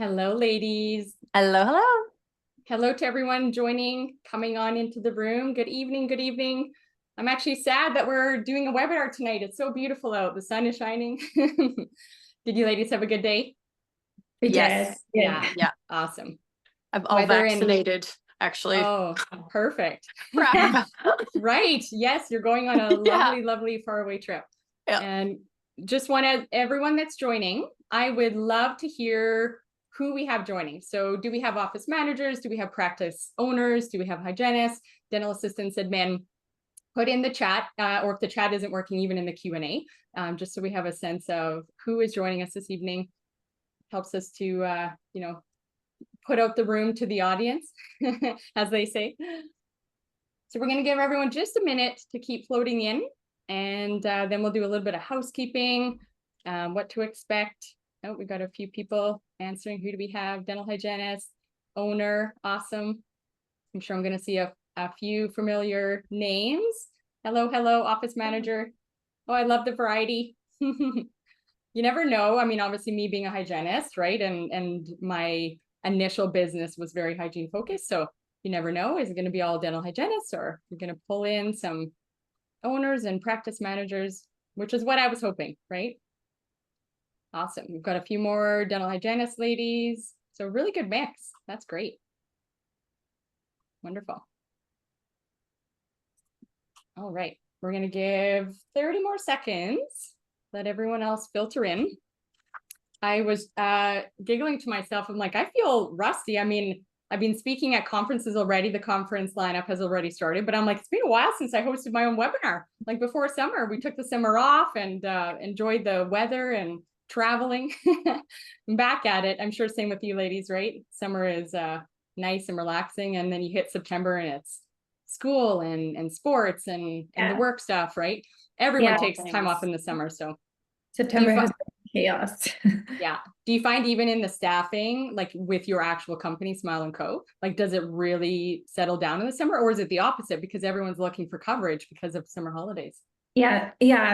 Hello, ladies. Hello, hello. Hello to everyone joining, coming on into the room. Good evening, good evening. I'm actually sad that we're doing a webinar tonight. It's so beautiful out. The sun is shining. Did you ladies have a good day? We Yes. did. Yeah. Awesome. I'm all vaccinated, actually. Oh, perfect. Crap. Right. Yes, you're going on a lovely, lovely faraway trip. Yeah. And just want everyone that's joining, I would love to hear who we have joining. So do we have office managers? Do we have practice owners? Do we have hygienists, dental assistants, admin? Put in the chat, or if the chat isn't working, even in the Q&A, just so we have a sense of who is joining us this evening. Helps us to, put out the room to the audience, as they say. So we're going to give everyone just a minute to keep floating in, and then we'll do a little bit of housekeeping, what to expect. Oh, we got a few people answering. Who do we have? Dental hygienist, owner, awesome. I'm sure I'm going to see a few familiar names. Hello, office manager. Oh, I love the variety. You never know. I mean, obviously me being a hygienist, right? And my initial business was very hygiene focused. So you never know. Is it going to be all dental hygienists, or you're going to pull in some owners and practice managers, which is what I was hoping, right? Awesome. We've got a few more dental hygienist ladies. So really good mix. That's great. Wonderful. All right. We're going to give 30 more seconds. Let everyone else filter in. I was giggling to myself. I'm like, I feel rusty. I mean, I've been speaking at conferences already. The conference lineup has already started, but I'm like, it's been a while since I hosted my own webinar. Like before summer, we took the summer off and enjoyed the weather and traveling. I'm back at it. I'm sure same with you ladies, right? Summer is nice and relaxing. And then you hit September and it's school and sports and the work stuff, right? Everyone takes time off in the summer. So September has been chaos. Yeah. Do you find even in the staffing, like with your actual company, Smile & Co., like does it really settle down in the summer, or is it the opposite because everyone's looking for coverage because of summer holidays? Yeah.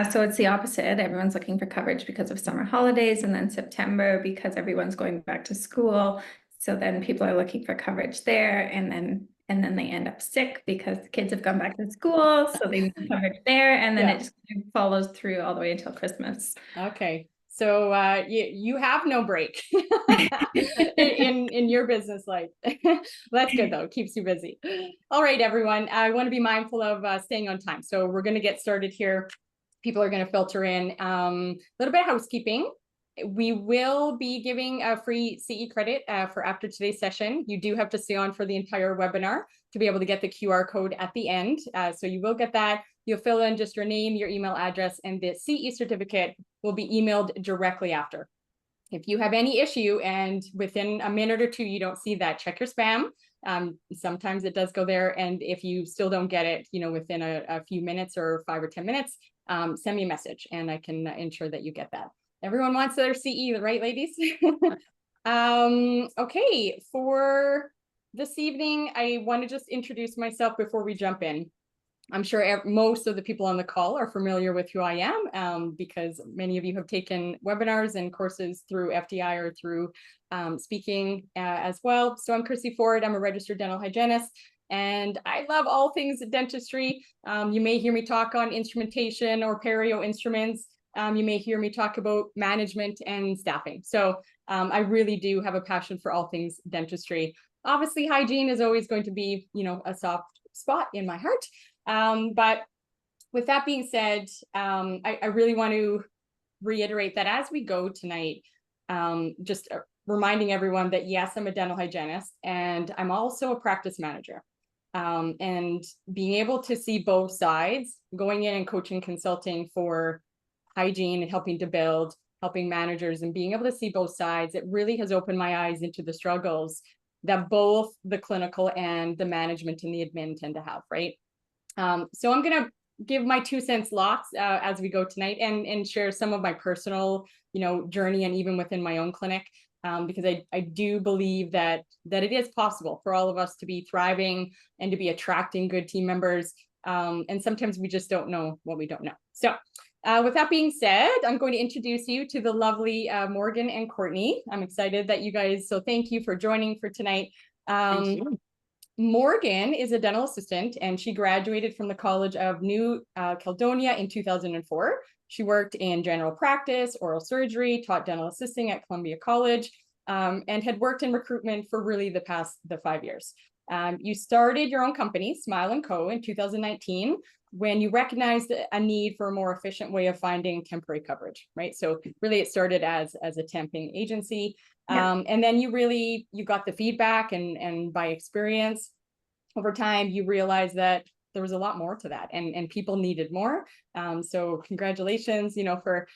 So it's the opposite. Everyone's looking for coverage because of summer holidays, and then September because everyone's going back to school. So then people are looking for coverage there, and then they end up sick because kids have gone back to school, so they need coverage there, and then it just follows through all the way until Christmas. Okay. So you have no break in your business life. That's good though. It keeps you busy. All right, everyone. I want to be mindful of staying on time. So we're going to get started here. People are going to filter in. A little bit of housekeeping. We will be giving a free CE credit for after today's session. You do have to stay on for the entire webinar to be able to get the QR code at the end. So you will get that. You'll fill in just your name, your email address, and the CE certificate will be emailed directly after. If you have any issue and within a minute or two you don't see that, check your spam. Sometimes it does go there. And if you still don't get it, within a few minutes or 5 or 10 minutes, send me a message and I can ensure that you get that. Everyone wants their CE, right, ladies? Okay, for this evening, I want to just introduce myself before we jump in. I'm sure most of the people on the call are familiar with who I am because many of you have taken webinars and courses through FDI or through speaking as well. So I'm Chrissy Ford. I'm a registered dental hygienist, and I love all things dentistry. You may hear me talk on instrumentation or perio instruments. You may hear me talk about management and staffing. So I really do have a passion for all things dentistry. Obviously, hygiene is always going to be, a soft spot in my heart. But with that being said, I really want to reiterate that as we go tonight, just reminding everyone that yes, I'm a dental hygienist and I'm also a practice manager. And being able to see both sides, going in and coaching, consulting for hygiene and helping to build, helping managers and being able to see both sides, it really has opened my eyes into the struggles that both the clinical and the management and the admin tend to have, right? So I'm going to give my 2 cents lots as we go tonight and share some of my personal, journey and even within my own clinic, because I do believe that it is possible for all of us to be thriving and to be attracting good team members. And sometimes we just don't know what we don't know. So With that being said, I'm going to introduce you to the lovely Morgan and Courtney. I'm excited that you guys, so thank you for joining for tonight. Thank you. Morgan is a dental assistant and she graduated from the College of New Caledonia in 2004. She worked in general practice, oral surgery, taught dental assisting at Columbia College, and had worked in recruitment for really the 5 years. You started your own company, Smile & Co. in 2019, when you recognized a need for a more efficient way of finding temporary coverage, right? So really it started as a temping agency. And then you got the feedback and by experience over time, you realize that there was a lot more to that and people needed more. So congratulations, for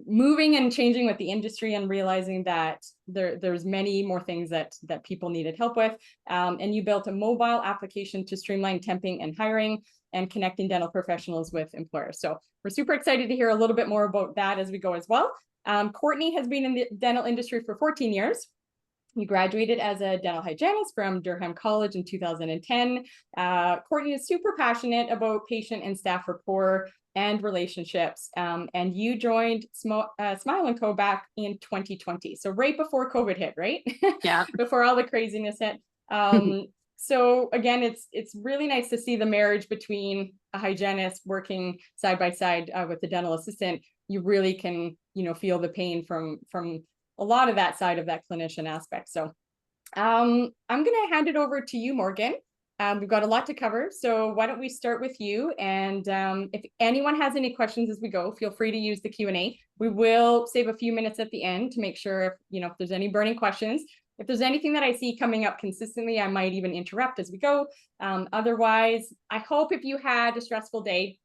moving and changing with the industry and realizing that there's many more things that people needed help with. And you built a mobile application to streamline temping and hiring and connecting dental professionals with employers. So we're super excited to hear a little bit more about that as we go as well. Courtney has been in the dental industry for 14 years. You graduated as a dental hygienist from Durham College in 2010. Courtney is super passionate about patient and staff rapport and relationships. And you joined Smile & Co. back in 2020. So right before COVID hit, right? Yeah. Before all the craziness hit. So again, it's really nice to see the marriage between a hygienist working side by side with the dental assistant. You really can, feel the pain from a lot of that side of that clinician aspect. So I'm going to hand it over to you, Morgan. We've got a lot to cover. So why don't we start with you? And if anyone has any questions as we go, feel free to use the Q&A. We will save a few minutes at the end to make sure if there's any burning questions. If there's anything that I see coming up consistently, I might even interrupt as we go. Otherwise, I hope if you had a stressful day,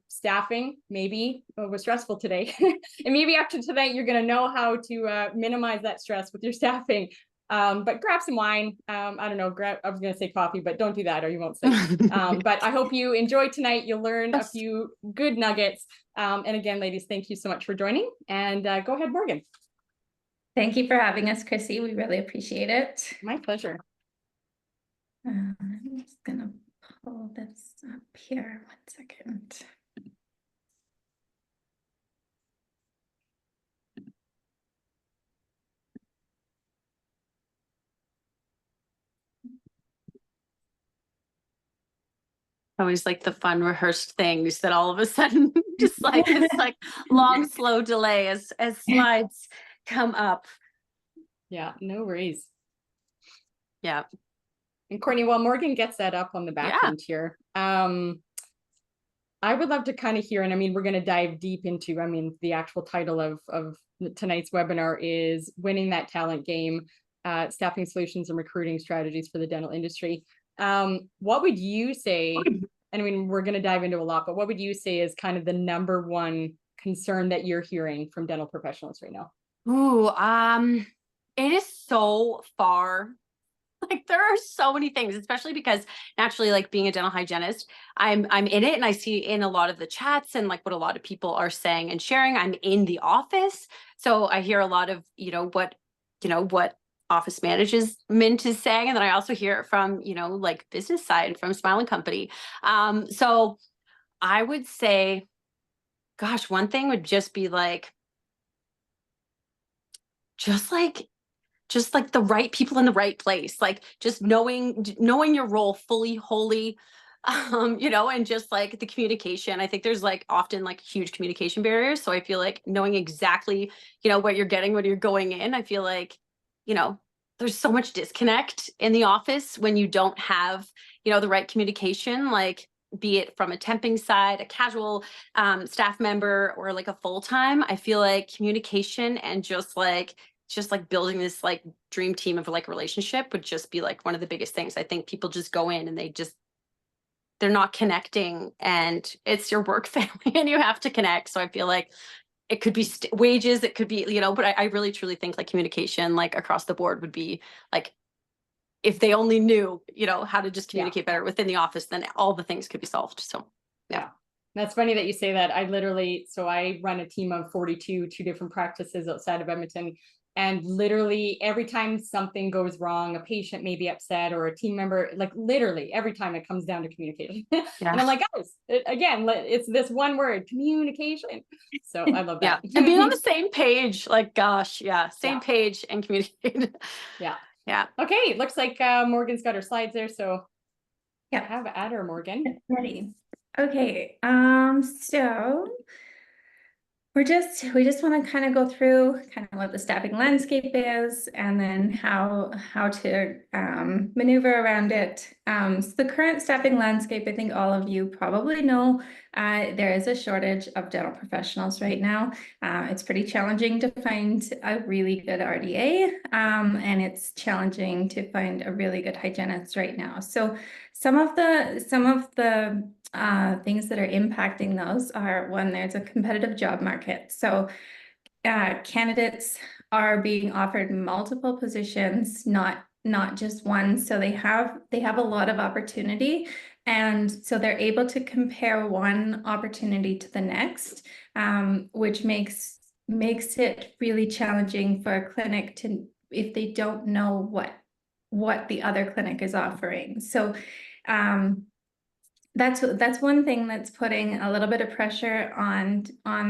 staffing maybe was stressful today, and maybe after tonight you're going to know how to minimize that stress with your staffing. But grab some wine. I don't know, I was going to say coffee, but don't do that or you won't sleep. But I hope you enjoy tonight. You'll learn a few good nuggets. And again, ladies, thank you so much for joining. And go ahead, Morgan. Thank you for having us, Chrissy. We really appreciate it. My pleasure. I'm just gonna pull this up here. 1 second. Always like the fun rehearsed things that all of a sudden just like this like long, slow delay as slides come up. Yeah, no worries. Yeah. And Courtney, while Morgan gets that up on the back end here, I would love to kind of hear, and I mean, we're going to dive deep into, the actual title of tonight's webinar is Winning That Talent Game, Staffing Solutions and Recruiting Strategies for the Dental Industry. What would you say, and I mean, we're going to dive into a lot, but what would you say is kind of the number one concern that you're hearing from dental professionals right now? Ooh, it is so far. Like there are so many things, especially because naturally, like being a dental hygienist, I'm in it and I see in a lot of the chats and like what a lot of people are saying and sharing. I'm in the office. So I hear a lot of, what office management is saying. And then I also hear it from, like business side from Smile & Company. So I would say, gosh, one thing would just be like, just like the right people in the right place, like just knowing your role fully, wholly, and just like the communication. I think there's like often like huge communication barriers. So I feel like knowing exactly, what you're getting when you're going in, I feel like, there's so much disconnect in the office when you don't have, the right communication, like be it from a temping side, a casual staff member, or like a full-time. I feel like communication and just like building this like dream team of like relationship would just be like one of the biggest things. I think people just go in and they're not connecting, and it's your work family and you have to connect. So I feel like it could be wages, it could be, but I really truly think like communication, like across the board would be like, if they only knew, how to just communicate better within the office, then all the things could be solved. So, yeah. That's funny that you say that. I run a team of 42, 2 different practices outside of Edmonton. And literally every time something goes wrong, a patient may be upset or a team member, like literally every time it comes down to communication. And I'm like, guys, again, it's this one word, communication. So I love that. And being on the same page, like, gosh, same Yeah. page and communicate. Yeah. Okay. Looks like Morgan's got her slides there. So have at her, Morgan. Ready. Okay. So we just want to kind of go through kind of what the staffing landscape is, and then how to maneuver around it. So the current staffing landscape, I think all of you probably know, there is a shortage of dental professionals right now. It's pretty challenging to find a really good RDA, and it's challenging to find a really good hygienist right now. So some of the things that are impacting those are, one, there's a competitive job market. So candidates are being offered multiple positions, not just one. So they have a lot of opportunity. And so they're able to compare one opportunity to the next, which makes it really challenging for a clinic to, if they don't know what the other clinic is offering. So that's one thing that's putting a little bit of pressure on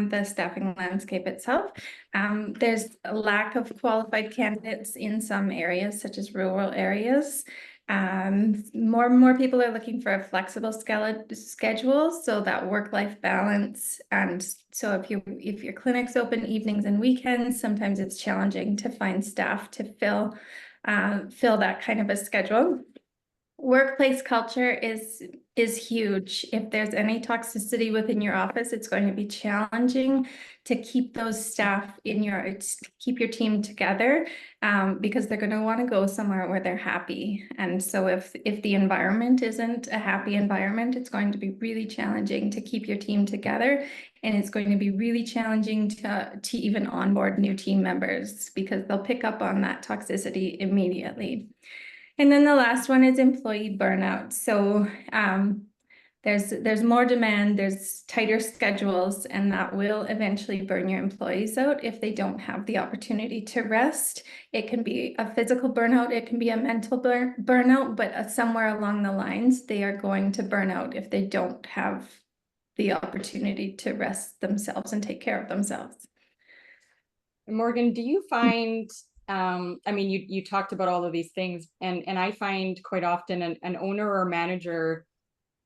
the staffing landscape itself. There's a lack of qualified candidates in some areas, such as rural areas. More and more people are looking for a flexible schedule, so that work-life balance. And so if your clinic's open evenings and weekends, sometimes it's challenging to find staff to fill that kind of a schedule. Workplace culture is huge. If there's any toxicity within your office, it's going to be challenging to keep those staff keep your team together, because they're going to want to go somewhere where they're happy. And so if the environment isn't a happy environment, it's going to be really challenging to keep your team together. And it's going to be really challenging to even onboard new team members, because they'll pick up on that toxicity immediately. And then the last one is employee burnout. So there's more demand, there's tighter schedules, and that will eventually burn your employees out if they don't have the opportunity to rest. It can be a physical burnout, it can be a mental burnout, but somewhere along the lines, they are going to burn out if they don't have the opportunity to rest themselves and take care of themselves. Morgan, do you find, I mean, you talked about all of these things, and I find quite often an owner or manager,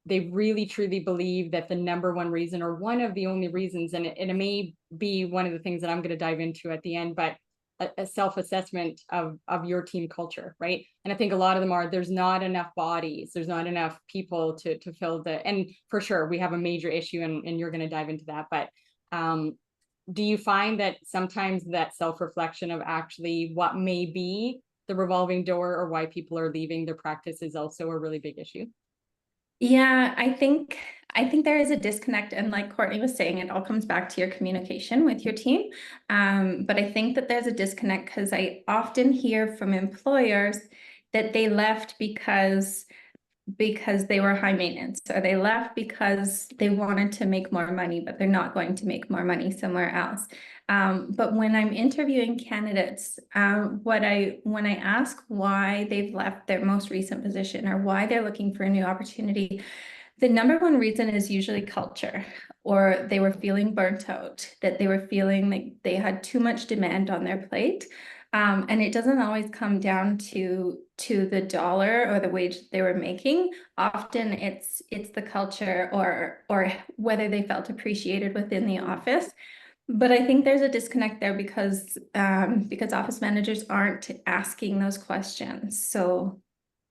they really truly believe that the number one reason, or one of the only reasons, and it may be one of the things that I'm going to dive into at the end, but a self-assessment of your team culture, right? And I think a lot of them are, there's not enough bodies, there's not enough people to fill and for sure we have a major issue, and you're going to dive into that. But do you find that sometimes that self-reflection of actually what may be the revolving door or why people are leaving their practice is also a really big issue? Yeah, I think there is a disconnect, and like Courtney was saying, it all comes back to your communication with your team. But I think that there's a disconnect because I often hear from employers that they left because they were high maintenance, or they left because they wanted to make more money, but they're not going to make more money somewhere else. But when I'm interviewing candidates, when I ask why they've left their most recent position or why they're looking for a new opportunity, the number one reason is usually culture, or they were feeling burnt out, that they were feeling like they had too much demand on their plate. And it doesn't always come down to the dollar or the wage they were making. Often it's the culture or whether they felt appreciated within the office. But I think there's a disconnect there because office managers aren't asking those questions. So,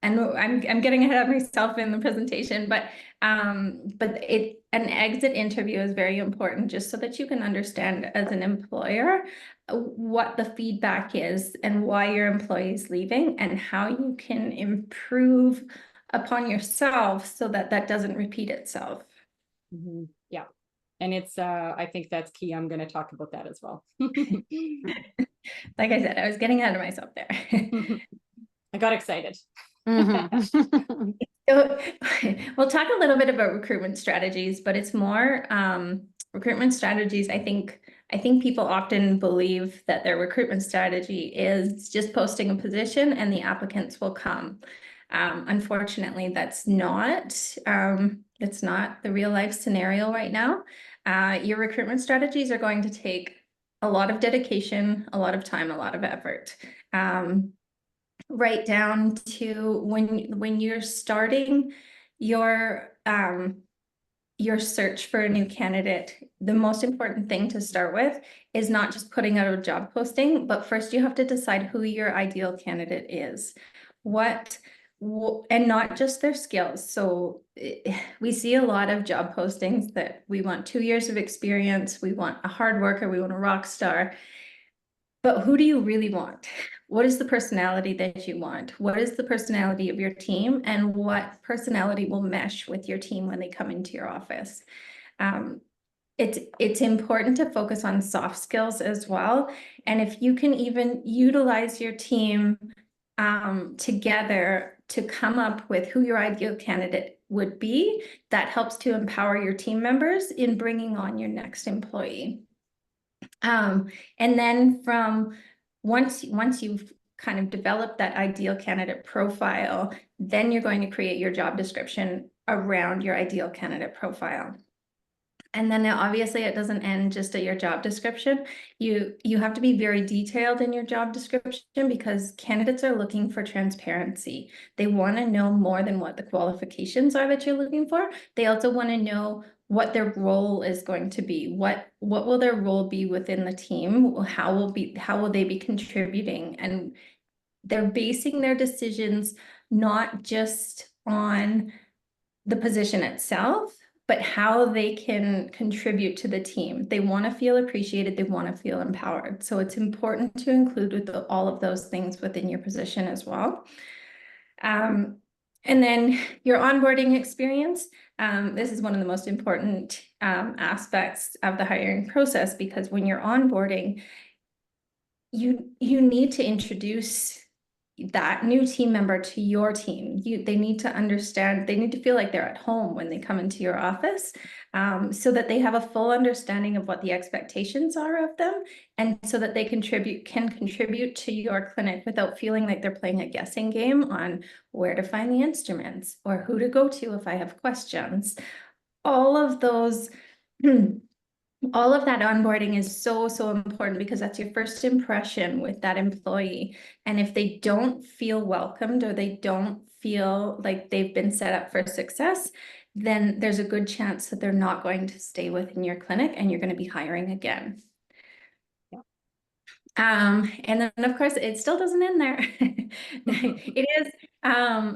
and I'm getting ahead of myself in the presentation, but an exit interview is very important, just so that you can understand as an employer what the feedback is and why your employee is leaving, and how you can improve upon yourself so that that doesn't repeat itself. Mm-hmm. Yeah. And it's, I think that's key. I'm going to talk about that as well. Like I said, I was getting ahead of myself there. I got excited. Mm-hmm. So we'll talk a little bit about recruitment strategies, but it's more recruitment strategies, I think, I think people often believe that their recruitment strategy is just posting a position and the applicants will come. Unfortunately, that's not the real life scenario right now. Your recruitment strategies are going to take a lot of dedication, a lot of time, a lot of effort. Right down to when you're starting your search for a new candidate, the most important thing to start with is not just putting out a job posting, but first you have to decide who your ideal candidate is. And not just their skills. So we see a lot of job postings that we want 2 years of experience, we want a hard worker, we want a rock star. But who do you really want? What is the personality that you want? What is the personality of your team? And what personality will mesh with your team when they come into your office? It's important to focus on soft skills as well. And if you can even utilize your team together to come up with who your ideal candidate would be, that helps to empower your team members in bringing on your next employee. And then once you've kind of developed that ideal candidate profile, then you're going to create your job description around your ideal candidate profile. And then obviously it doesn't end just at your job description. You have to be very detailed in your job description because candidates are looking for transparency. They want to know more than what the qualifications are that you're looking for. They also want to know what their role is going to be. What will their role be within the team? How will they be contributing? And they're basing their decisions not just on the position itself, but how they can contribute to the team. They want to feel appreciated. They want to feel empowered. So it's important to include all of those things within your position as well. And then your onboarding experience. This is one of the most important aspects of the hiring process, because when you're onboarding, you need to introduce that new team member to your team. They need to understand, they need to feel like they're at home when they come into your office, so that they have a full understanding of what the expectations are of them, and so that they can contribute to your clinic without feeling like they're playing a guessing game on where to find the instruments or who to go to if I have questions. All of those all of that onboarding is so important, because that's your first impression with that employee. And if they don't feel welcomed, or they don't feel like they've been set up for success, then there's a good chance that they're not going to stay within your clinic and you're going to be hiring again. And then of course it still doesn't end there.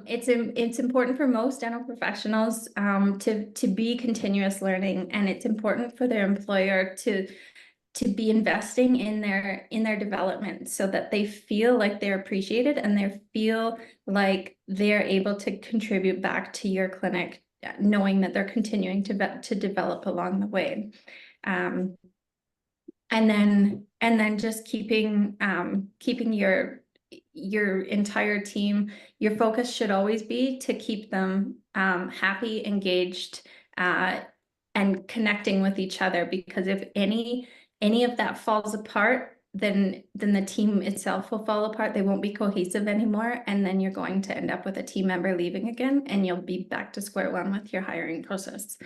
It's important for most dental professionals to be continuous learning, and it's important for their employer to be investing in their development, so that they feel like they're appreciated and they feel like they're able to contribute back to your clinic, knowing that they're continuing to develop along the way. And then just keeping your entire team, your focus should always be to keep them happy, engaged, and connecting with each other, because if any of that falls apart, then the team itself will fall apart. They won't be cohesive anymore, and then you're going to end up with a team member leaving again, and you'll be back to square one with your hiring process.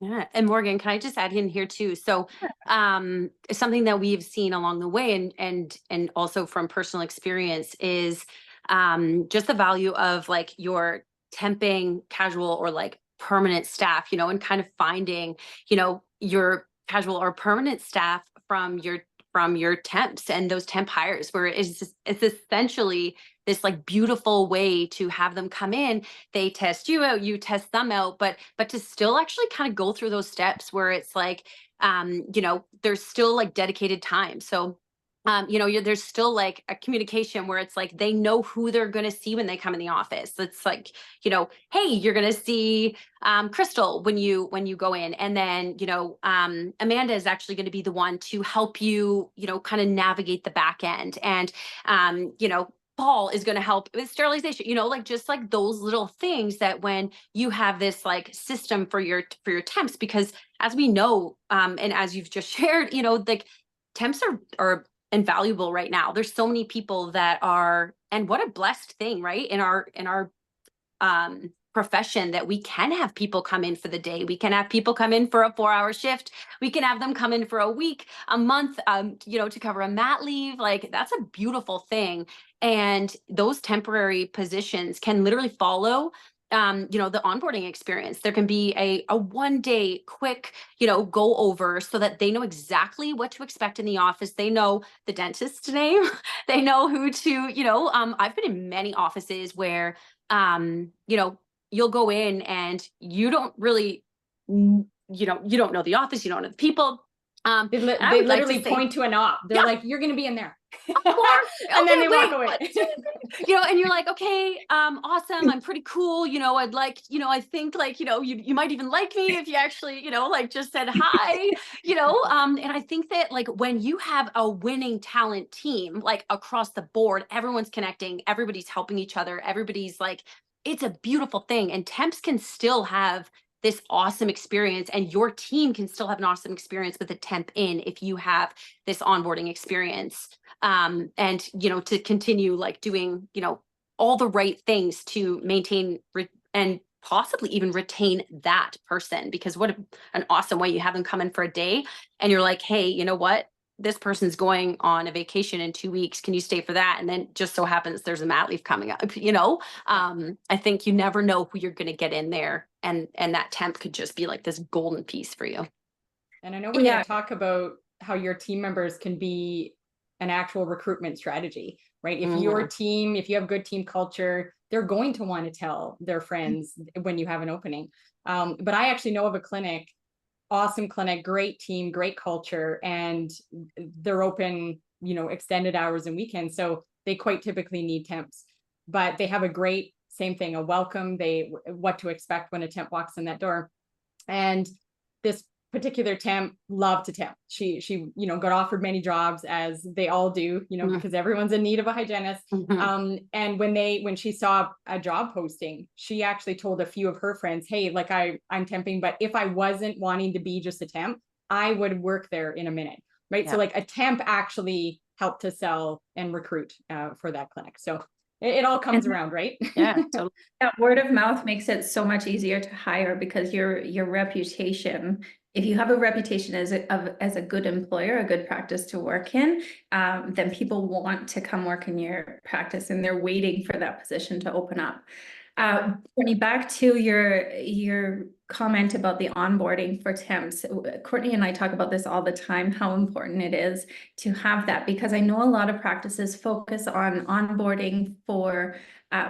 Yeah. And Morgan, can I just add in here too? So something that we've seen along the way, and also from personal experience, is just the value of like your temping, casual, or like permanent staff, and kind of finding, your casual or permanent staff from your temps and those temp hires, where it's essentially this like beautiful way to have them come in. They test you out, you test them out, but to still actually kind of go through those steps where it's like, there's still like dedicated time. So there's still like a communication where it's like they know who they're going to see when they come in the office. It's like, hey, you're going to see Crystal when you go in, and then Amanda is actually going to be the one to help you kind of navigate the back end, and fall is going to help with sterilization, you know, like just like those little things that when you have this like system for your temps, because as we know, and as you've just shared, you know, like temps are invaluable right now. There's so many people that are, and what a blessed thing, right? In our profession, that we can have people come in for the day. We can have people come in for a 4-hour shift. We can have them come in for a week, a month, you know, to cover a mat leave. Like that's a beautiful thing. And those temporary positions can literally follow you know, the onboarding experience. There can be a 1-day quick, you know, go over so that they know exactly what to expect in the office. They know the dentist's name. They know who to, you know, I've been in many offices where, you know, you'll go in and you don't really, you know, you don't know the office, you don't know the people. They, And I they would like to literally say, point to a knob. They're yeah, like, you're going to be in there. or, And then okay, they walk wait, away. what? You know, and you're like, okay, awesome. I'm pretty cool. You know, I'd like, you know, I think like, you know, you might even like me if you actually, you know, like just said hi, you know, and I think that like when you have a winning talent team, like across the board, everyone's connecting, everybody's helping each other, everybody's like, it's a beautiful thing. And temps can still have this awesome experience, and your team can still have an awesome experience with a temp in if you have this onboarding experience. And, you know, to continue like doing, you know, all the right things to maintain and possibly even retain that person, because what an awesome way. You have them come in for a day and you're like, hey, you know what? This person's going on a vacation in 2 weeks. Can you stay for that? And then just so happens there's a mat leave coming up, you know? I think you never know who you're going to get in there. And that temp could just be like this golden piece for you. And I know we're going to talk about how your team members can be an actual recruitment strategy, right? If your team, if you have good team culture, they're going to want to tell their friends when you have an opening. But I actually know of a clinic, awesome clinic, great team, great culture, and they're open, you know, extended hours and weekends. So they quite typically need temps, but they have a great, same thing, a welcome, what to expect when a temp walks in that door. And this particular temp loved to temp. She, you know, got offered many jobs, as they all do, you know, because everyone's in need of a hygienist. And when she saw a job posting, she actually told a few of her friends, hey, like I'm temping, but if I wasn't wanting to be just a temp, I would work there in a minute. Right. Yeah. So like a temp actually helped to sell and recruit for that clinic. So it all comes around, right? Yeah. Totally. That word of mouth makes it so much easier to hire, because your reputation, if you have a reputation as a good employer, a good practice to work in, then people want to come work in your practice, and they're waiting for that position to open up. Courtney, back to your comment about the onboarding for temps. Courtney and I talk about this all the time, how important it is to have that, because I know a lot of practices focus on onboarding for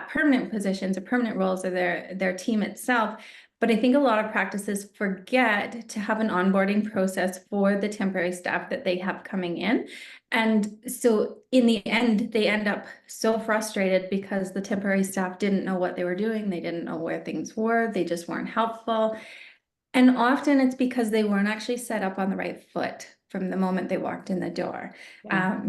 permanent positions or permanent roles of their team itself. But I think a lot of practices forget to have an onboarding process for the temporary staff that they have coming in. And so in the end, they end up so frustrated because the temporary staff didn't know what they were doing. They didn't know where things were. They just weren't helpful. And often it's because they weren't actually set up on the right foot from the moment they walked in the door. Yeah.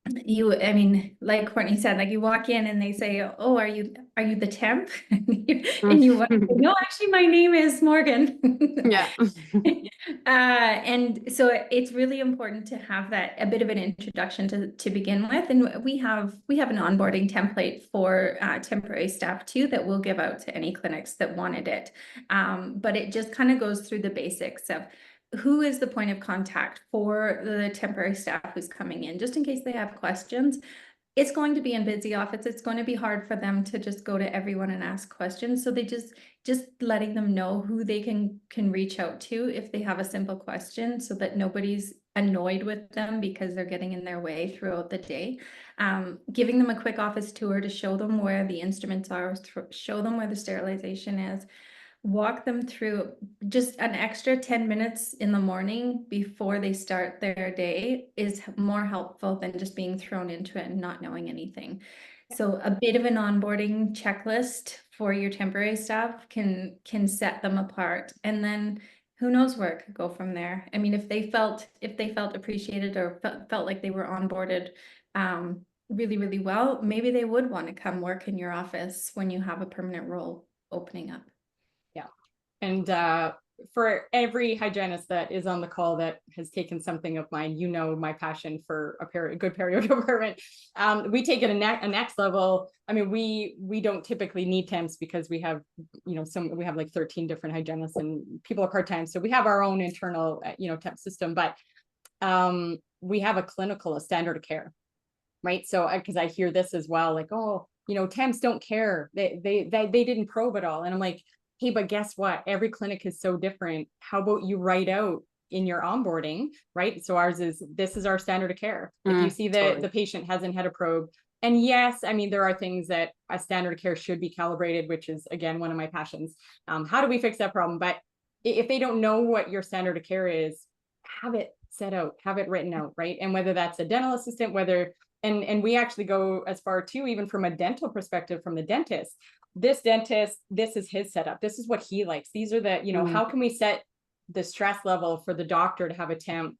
I mean, like Courtney said, like you walk in and they say, oh, are you the temp? And you no, actually my name is Morgan. Yeah. And so it's really important to have that, a bit of an introduction to begin with. And we have an onboarding template for temporary staff too, that we'll give out to any clinics that wanted it. But it just kind of goes through the basics of who is the point of contact for the temporary staff who's coming in, just in case they have questions. It's going to be in busy office. It's going to be hard for them to just go to everyone and ask questions. So they just letting them know who they can reach out to if they have a simple question, so that nobody's annoyed with them because they're getting in their way throughout the day. Giving them a quick office tour to show them where the instruments are, show them where the sterilization is. Walk them through. Just an extra 10 minutes in the morning before they start their day is more helpful than just being thrown into it and not knowing anything. So a bit of an onboarding checklist for your temporary staff can set them apart. And then who knows where it could go from there. I mean, if they felt appreciated or felt like they were onboarded really, really well, maybe they would want to come work in your office when you have a permanent role opening up. Yeah. And for every hygienist that is on the call that has taken something of mine, you know, my passion for a good perio department. We take it a next level. I mean, we don't typically need temps because we have, you know, we have like 13 different hygienists and people are part-time. So we have our own internal, you know, temp system, but we have a standard of care, right? So because I hear this as well, like, oh, you know, temps don't care. They didn't probe at all. And I'm like, hey, but guess what? Every clinic is so different. How about you write out in your onboarding, right? So this is our standard of care. If you see that the patient hasn't had a probe, and yes, I mean, there are things that a standard of care should be calibrated, which is again, one of my passions. How do we fix that problem? But if they don't know what your standard of care is, have it set out, have it written out, right? And whether that's a dental assistant, and we actually go as far too, even from a dental perspective, from the dentist, this dentist, this is his setup. This is what he likes. These are the, you know, how can we set the stress level for the doctor to have a temp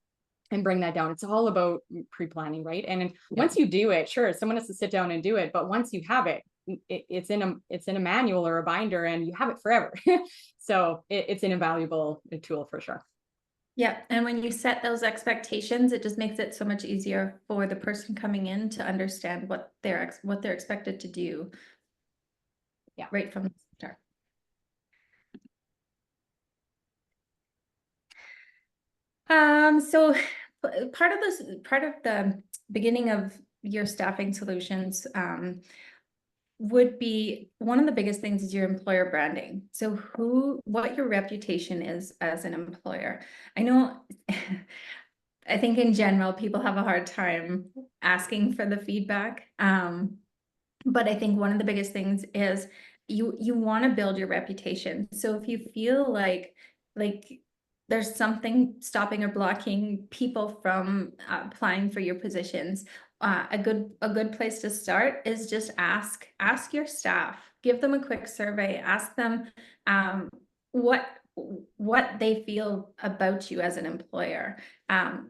and bring that down? It's all about pre-planning, right? And once you do it, sure, someone has to sit down and do it. But once you have it, it's in a manual or a binder and you have it forever. So it's an invaluable tool for sure. Yeah, and when you set those expectations, it just makes it so much easier for the person coming in to understand what they're expected to do. Yeah, right from the start. So part of the beginning of your staffing solutions would be, one of the biggest things is your employer branding. So what your reputation is as an employer. I know, I think in general, people have a hard time asking for the feedback. But I think one of the biggest things is you want to build your reputation. So if you feel like there's something stopping or blocking people from applying for your positions, a good place to start is just ask your staff, give them a quick survey, ask them what they feel about you as an employer,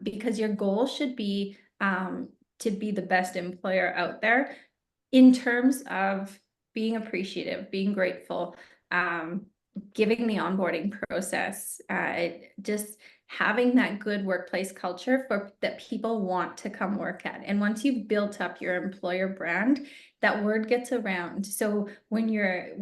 because your goal should be to be the best employer out there in terms of being appreciative, being grateful, giving the onboarding process, just having that good workplace culture that people want to come work at. And once you've built up your employer brand, that word gets around. So when your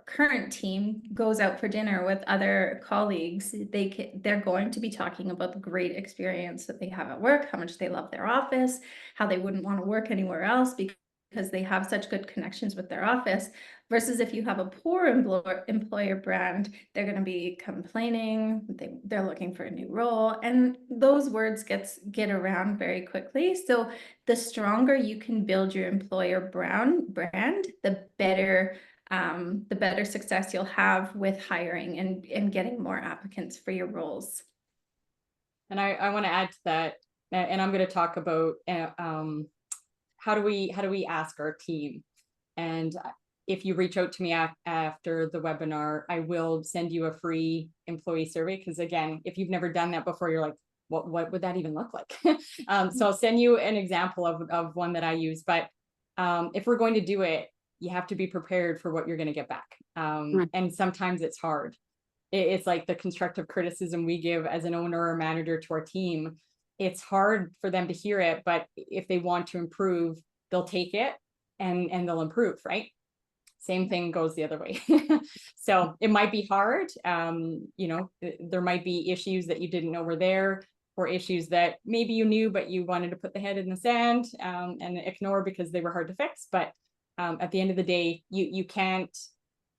current team goes out for dinner with other colleagues, they're going to be talking about the great experience that they have at work, how much they love their office, how they wouldn't want to work anywhere else because they have such good connections with their office. Versus if you have a poor employer brand, they're going to be complaining, they're looking for a new role, and those words get around very quickly. So the stronger you can build your employer brand, the better success you'll have with hiring and getting more applicants for your roles. And I want to add to that, and I'm going to talk about how do we ask our team. And if you reach out to me after the webinar, I will send you a free employee survey. Because again, if you've never done that before, you're like, what would that even look like? So I'll send you an example of one that I use. But if we're going to do it, you have to be prepared for what you're going to get back. And sometimes it's hard. It's like the constructive criticism we give as an owner or manager to our team. It's hard for them to hear it, but if they want to improve, they'll take it and they'll improve, right? Same thing goes the other way. So it might be hard. You know, there might be issues that you didn't know were there, or issues that maybe you knew, but you wanted to put the head in the sand and ignore because they were hard to fix. But at the end of the day, you can't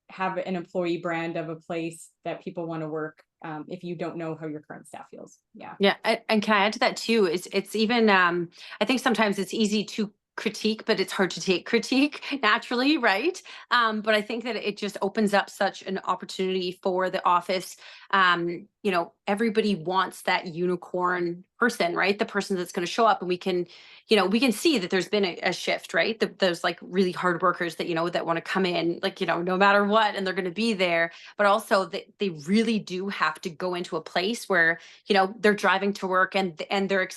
have an employee brand of a place that people want to work if you don't know how your current staff feels. Yeah. And can I add to that too? It's even I think sometimes it's easy to critique, but it's hard to take critique naturally, right? But I think that it just opens up such an opportunity for the office. You know, everybody wants that unicorn person, right? The person that's going to show up, and we can see that there's been a shift, right? Those like really hard workers that, that want to come in, like, no matter what, and they're going to be there, but also they really do have to go into a place where, they're driving to work and they're,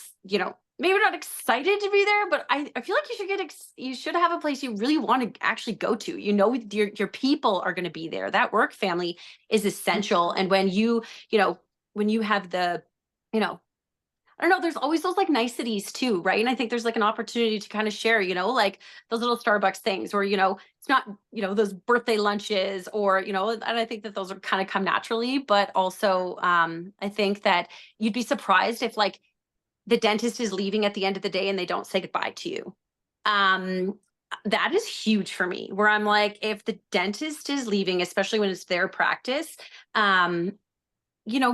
maybe not excited to be there, but I feel like you should you should have a place you really want to actually go to. You know, your people are going to be there. That work family is essential. And when you know, when you have the, you know, I don't know, there's always those like niceties too, right? And I think there's like an opportunity to kind of share, you know, like those little Starbucks things, or, you know, it's not, you know, those birthday lunches, or, you know, and I think that those are kind of come naturally, but also I think that you'd be surprised if like the dentist is leaving at the end of the day and they don't say goodbye to you. Um, that is huge for me, where I'm like, if the dentist is leaving, especially when it's their practice, um, you know,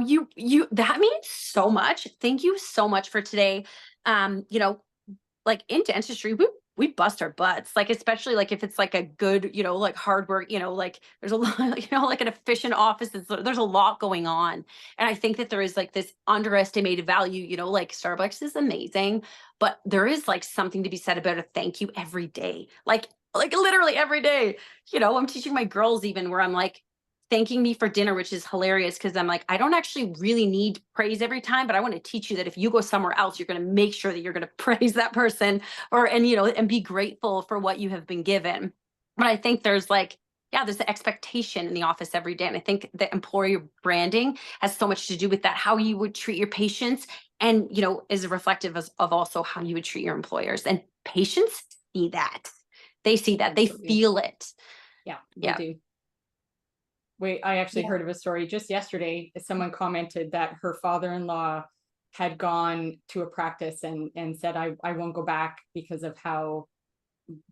that means so much. Thank you so much for today. You know, like in dentistry, we bust our butts, like especially like if it's like a good, you know, like hard work, you know, like there's a lot, you know, like an efficient office, there's a lot going on. And I think that there is like this underestimated value, you know, like Starbucks is amazing, but there is like something to be said about a thank you every day, like literally every day. You know, I'm teaching my girls even, where I'm like, thanking me for dinner, which is hilarious, because I'm like, I don't actually really need praise every time, but I want to teach you that if you go somewhere else, you're going to make sure that you're going to praise that person, or, and, you know, and be grateful for what you have been given. But I think there's like, yeah, there's the expectation in the office every day. And I think the employer branding has so much to do with that, how you would treat your patients, and, you know, is reflective of also how you would treat your employers. And patients see that. They see that. Absolutely. They feel it. Yeah, they do. Wait, I actually heard of a story just yesterday. Someone commented that her father-in-law had gone to a practice and said, I won't go back because of how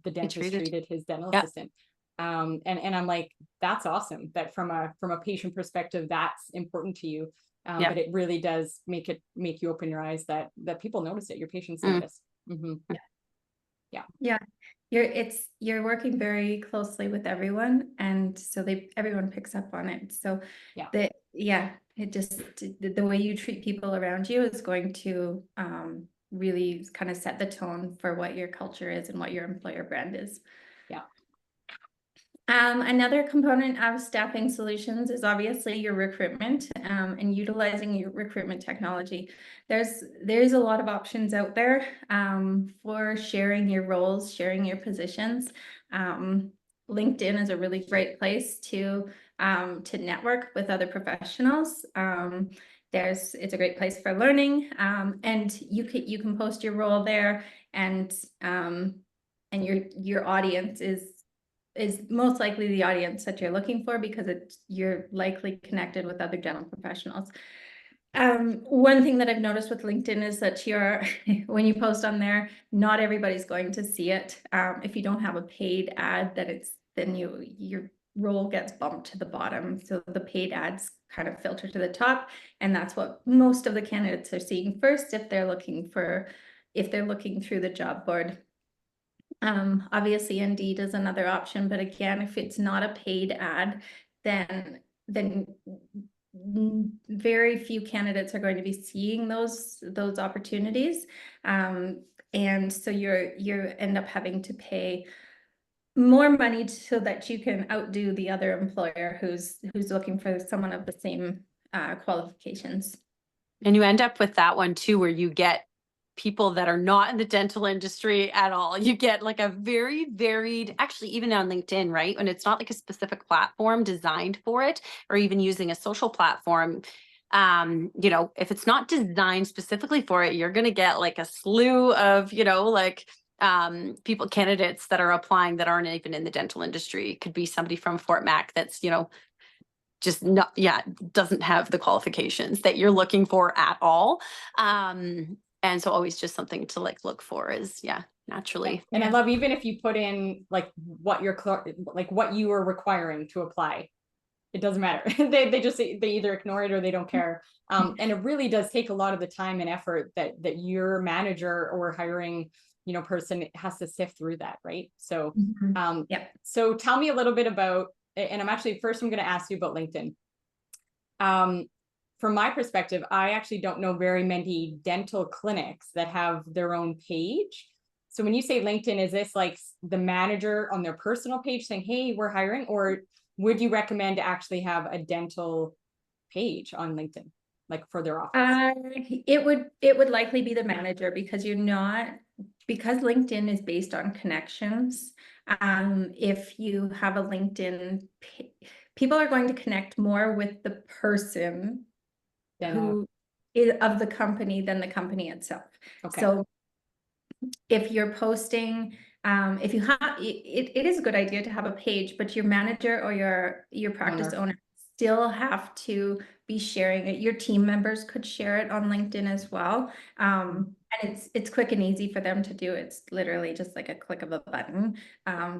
the dentist treated his dental assistant. And I'm like, that's awesome that from a patient perspective, that's important to you. But it really does make you open your eyes that people notice it. Your patients notice. Yeah. You're working very closely with everyone, and so everyone picks up on it. So it just, the way you treat people around you is going to really kind of set the tone for what your culture is and what your employer brand is. Another component of staffing solutions is obviously your recruitment, and utilizing your recruitment technology. There's a lot of options out there for sharing your roles, sharing your positions. LinkedIn is a really great place to network with other professionals. It's a great place for learning, and you can post your role there, and your audience is most likely the audience that you're looking for, because you're likely connected with other dental professionals. One thing that I've noticed with LinkedIn is that when you post on there, not everybody's going to see it. If you don't have a paid ad, then your role gets bumped to the bottom. So the paid ads kind of filter to the top, and that's what most of the candidates are seeing first if they're looking through the job board. Obviously Indeed is another option, but again, if it's not a paid ad, then very few candidates are going to be seeing those opportunities. And so you end up having to pay more money so that you can outdo the other employer who's looking for someone of the same qualifications. And you end up with that one too, where you get people that are not in the dental industry at all. You get like a very varied, actually even on LinkedIn, right? When it's not like a specific platform designed for it, or even using a social platform, you know, if it's not designed specifically for it, you're going to get like a slew of, you know, like candidates that are applying that aren't even in the dental industry. It could be somebody from Fort Mac that's, you know, just not, doesn't have the qualifications that you're looking for at all. And so always just something to like look for is naturally. And I love, even if you put in like what you are requiring to apply, it doesn't matter. they either ignore it or they don't care. And it really does take a lot of the time and effort that your manager or hiring, you know, person has to sift through that, right? So so tell me a little bit about, and I'm going to ask you about LinkedIn. From my perspective, I actually don't know very many dental clinics that have their own page. So when you say LinkedIn, is this like the manager on their personal page saying, hey, we're hiring, or would you recommend to actually have a dental page on LinkedIn? like for their office? It would likely be the manager, because because LinkedIn is based on connections. If you have a LinkedIn, people are going to connect more with the person who is of the company than the company itself. Okay. So if you're posting, if you have, it is a good idea to have a page, but your manager or your practice owner still have to be sharing it. Your team members could share it on LinkedIn as well. And it's quick and easy for them to do. It's literally just like a click of a button.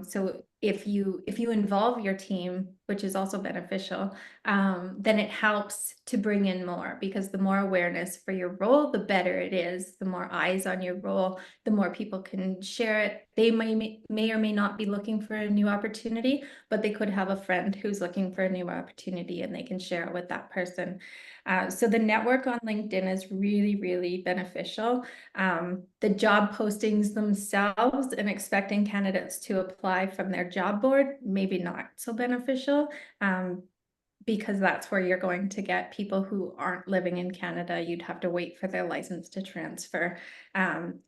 So if you involve your team, which is also beneficial, then it helps to bring in more, because the more awareness for your role, the better it is. The more eyes on your role, the more people can share it. They may or may not be looking for a new opportunity, but they could have a friend who's looking for a new opportunity, and they can share it with that person. So the network on LinkedIn is really, really beneficial. The job postings themselves and expecting candidates to apply from their job board, maybe not so beneficial. Because that's where you're going to get people who aren't living in Canada. You'd have to wait for their license to transfer,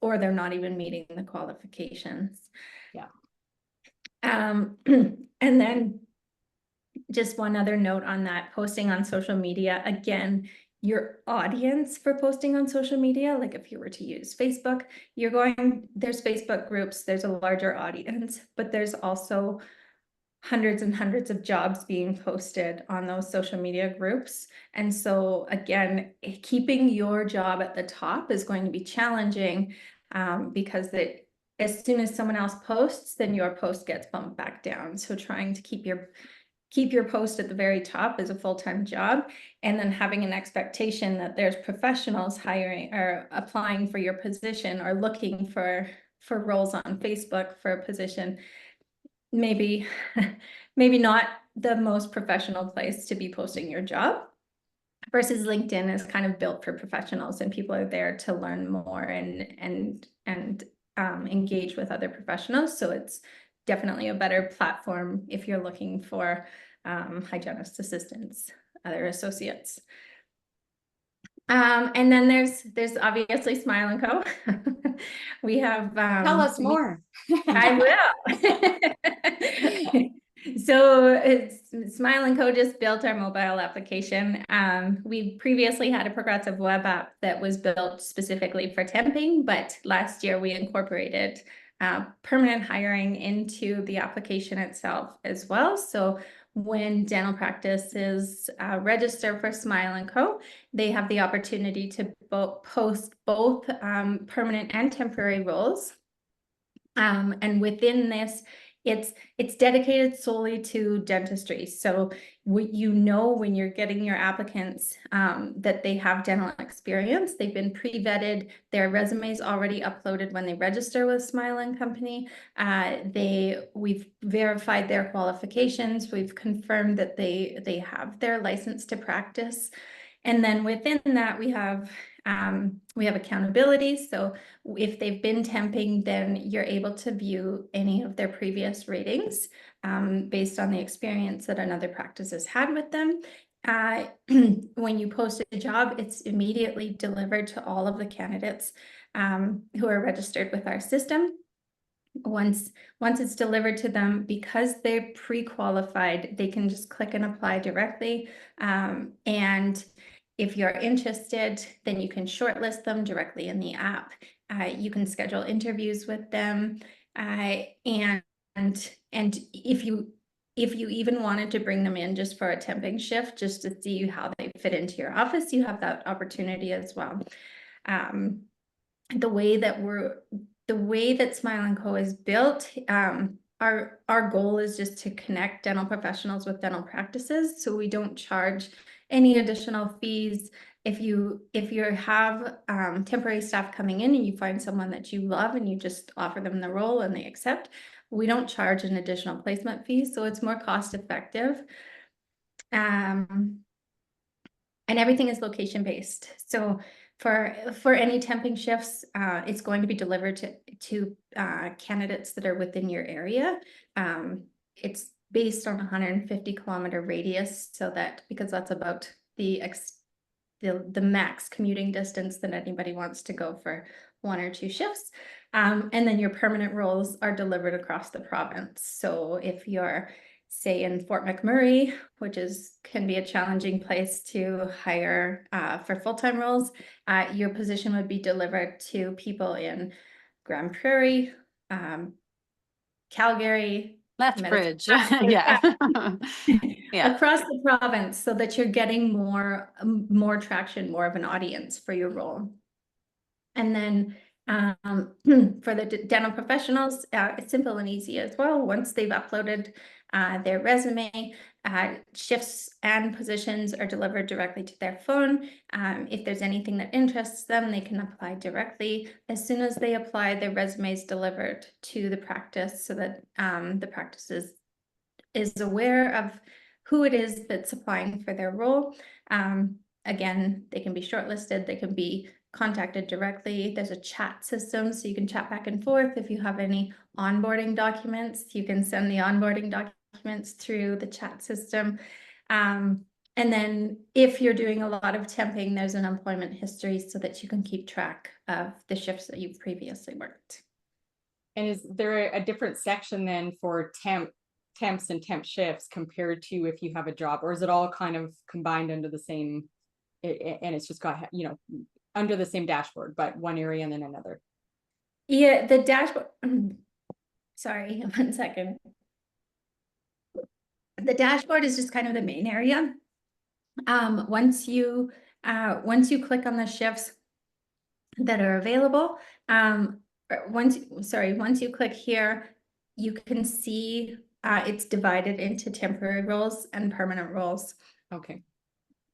or they're not even meeting the qualifications. Yeah. And then just one other note on that, posting on social media, again, your audience for posting on social media, like if you were to use Facebook, there's Facebook groups, there's a larger audience, but there's also hundreds and hundreds of jobs being posted on those social media groups. And so again, keeping your job at the top is going to be challenging, because as soon as someone else posts, then your post gets bumped back down. So trying to keep your post at the very top is a full-time job, and then having an expectation that there's professionals hiring or applying for your position or looking for roles on Facebook for a position, maybe not the most professional place to be posting your job, versus LinkedIn is kind of built for professionals, and people are there to learn more and engage with other professionals. So it's definitely a better platform if you're looking for hygienist assistants, other associates. And then there's obviously Smile & Co. We have Tell us more. I will. So Smile & Co. just built our mobile application. We previously had a progressive web app that was built specifically for temping, but last year we incorporated permanent hiring into the application itself as well. So when dental practices register for Smile & Co., they have the opportunity to post both permanent and temporary roles. And within this, it's dedicated solely to dentistry. So when you're getting your applicants that they have dental experience, they've been pre-vetted, their resumes already uploaded when they register with Smile & Company. We've verified their qualifications. We've confirmed that they have their license to practice. And then within that, we have accountability. So if they've been temping, then you're able to view any of their previous ratings based on the experience that another practice has had with them. When you post a job, it's immediately delivered to all of the candidates who are registered with our system. Once it's delivered to them, because they're pre-qualified, they can just click and apply directly. And if you're interested, then you can shortlist them directly in the app. You can schedule interviews with them. And if you even wanted to bring them in just for a temping shift, just to see how they fit into your office, you have that opportunity as well. The way that Smile & Co. is built, our goal is just to connect dental professionals with dental practices. So we don't charge any additional fees. If you have temporary staff coming in and you find someone that you love and you just offer them the role and they accept, we don't charge an additional placement fee. So it's more cost effective. And everything is location based. So for any temping shifts, it's going to be delivered to candidates that are within your area. It's based on 150 kilometer radius, so that because that's about the the max commuting distance that anybody wants to go for 1 or 2 shifts. And then your permanent roles are delivered across the province. So if you're, say, in Fort McMurray, which can be a challenging place to hire for full-time roles, your position would be delivered to people in Grand Prairie, Calgary, Lethbridge. Medicine, Yeah. Yeah. across the province, so that you're getting more traction, more of an audience for your role. And then for the dental professionals, it's simple and easy as well. Once they've uploaded their resume, shifts and positions are delivered directly to their phone. If there's anything that interests them, they can apply directly. As soon as they apply, their resume is delivered to the practice, so that the practice is aware of who it is that's applying for their role. Again, they can be shortlisted, they can be contacted directly. There's a chat system, so you can chat back and forth. If you have any onboarding documents, you can send the onboarding documents through the chat system. And then if you're doing a lot of temping, there's an employment history so that you can keep track of the shifts that you've previously worked. And is there a different section then for temps and temp shifts compared to if you have a job, or is it all kind of combined under the same, and it's just got, you know, under the same dashboard, but one area and then another? Yeah, the dashboard, sorry, 1 second. The dashboard is just kind of the main area. Once you click on the shifts that are available, once you click here, you can see it's divided into temporary roles and permanent roles. Okay.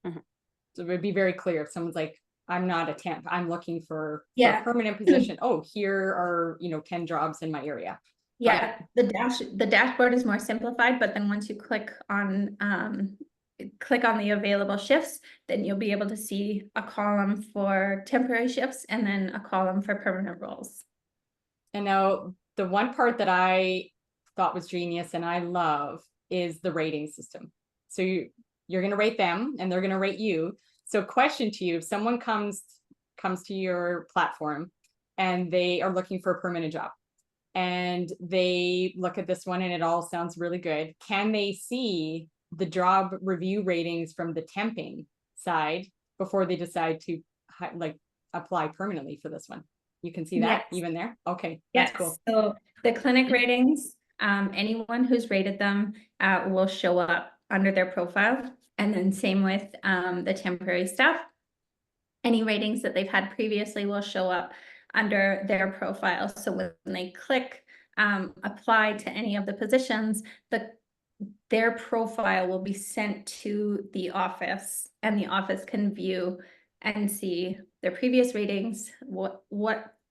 So it would be very clear if someone's like, I'm not a temp, I'm looking for a permanent position. Oh, here are, you know, 10 jobs in my area. Yeah, the dashboard is more simplified, but then once you click on the available shifts, then you'll be able to see a column for temporary shifts and then a column for permanent roles. And now the one part that I thought was genius and I love is the rating system. So you're going to rate them and they're going to rate you. So question to you, if someone comes to your platform and they are looking for a permanent job and they look at this one and it all sounds really good, can they see the job review ratings from the temping side before they decide to like apply permanently for this one? You can see that even there? Okay, that's cool. So the clinic ratings, anyone who's rated them will show up under their profile. And then same with the temporary staff. Any ratings that they've had previously will show up under their profile. So when they click apply to any of the positions, their profile will be sent to the office, and the office can view and see their previous ratings, what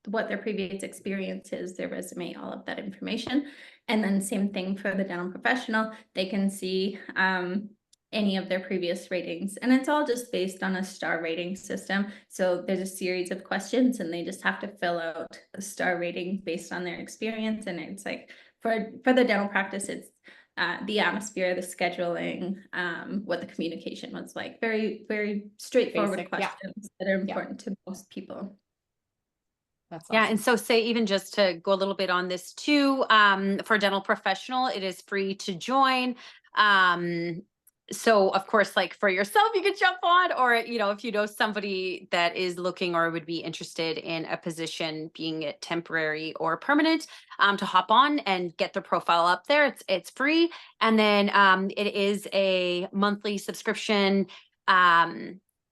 their previous experience is, their resume, all of that information. And then same thing for the dental professional, they can see any of their previous ratings, and it's all just based on a star rating system. So there's a series of questions and they just have to fill out a star rating based on their experience. And it's like for the dental practice, it's the atmosphere, the scheduling, what the communication was like. Very, very straightforward Basic, questions that are important to most people. That's awesome. Yeah, and so say even just to go a little bit on this too, for a dental professional, it is free to join. So of course, like for yourself, you could jump on, or, you know, if you know somebody that is looking or would be interested in a position, being it temporary or permanent, to hop on and get their profile up there. It's free. And then it is a monthly subscription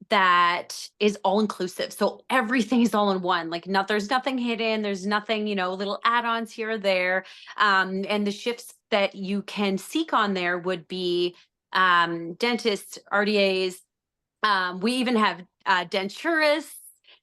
that is all inclusive. So everything is all in one, like there's nothing hidden. There's nothing, you know, little add-ons here or there. And the shifts that you can seek on there would be dentists, RDAs. We even have denturists.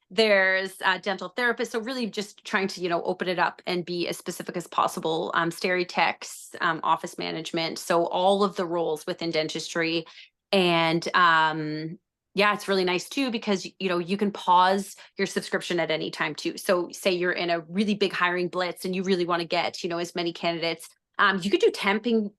There's dental therapists. So really just trying to, you know, open it up and be as specific as possible. Stereotechs, office management. So all of the roles within dentistry. And yeah, it's really nice too, because, you know, you can pause your subscription at any time too. So say you're in a really big hiring blitz and you really want to get, you know, as many candidates You could do temping,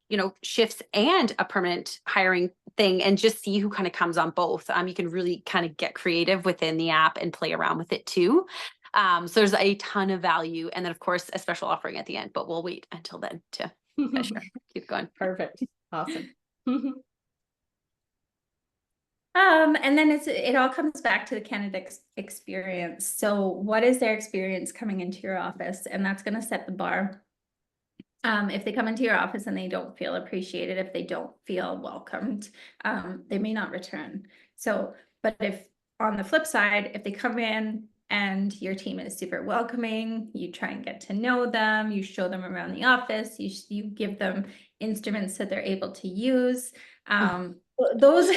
shifts and a permanent hiring thing and just see who kind of comes on both. You can really kind of get creative within the app and play around with it too. So there's a ton of value. And then of course, a special offering at the end, but we'll wait until then to keep going. Perfect. Awesome. And then it all comes back to the candidate experience. So what is their experience coming into your office? And that's going to set the bar. If they come into your office and they don't feel appreciated, if they don't feel welcomed, they may not return. So, but if on the flip side, if they come in and your team is super welcoming, you try and get to know them, you show them around the office, you give them instruments that they're able to use. Those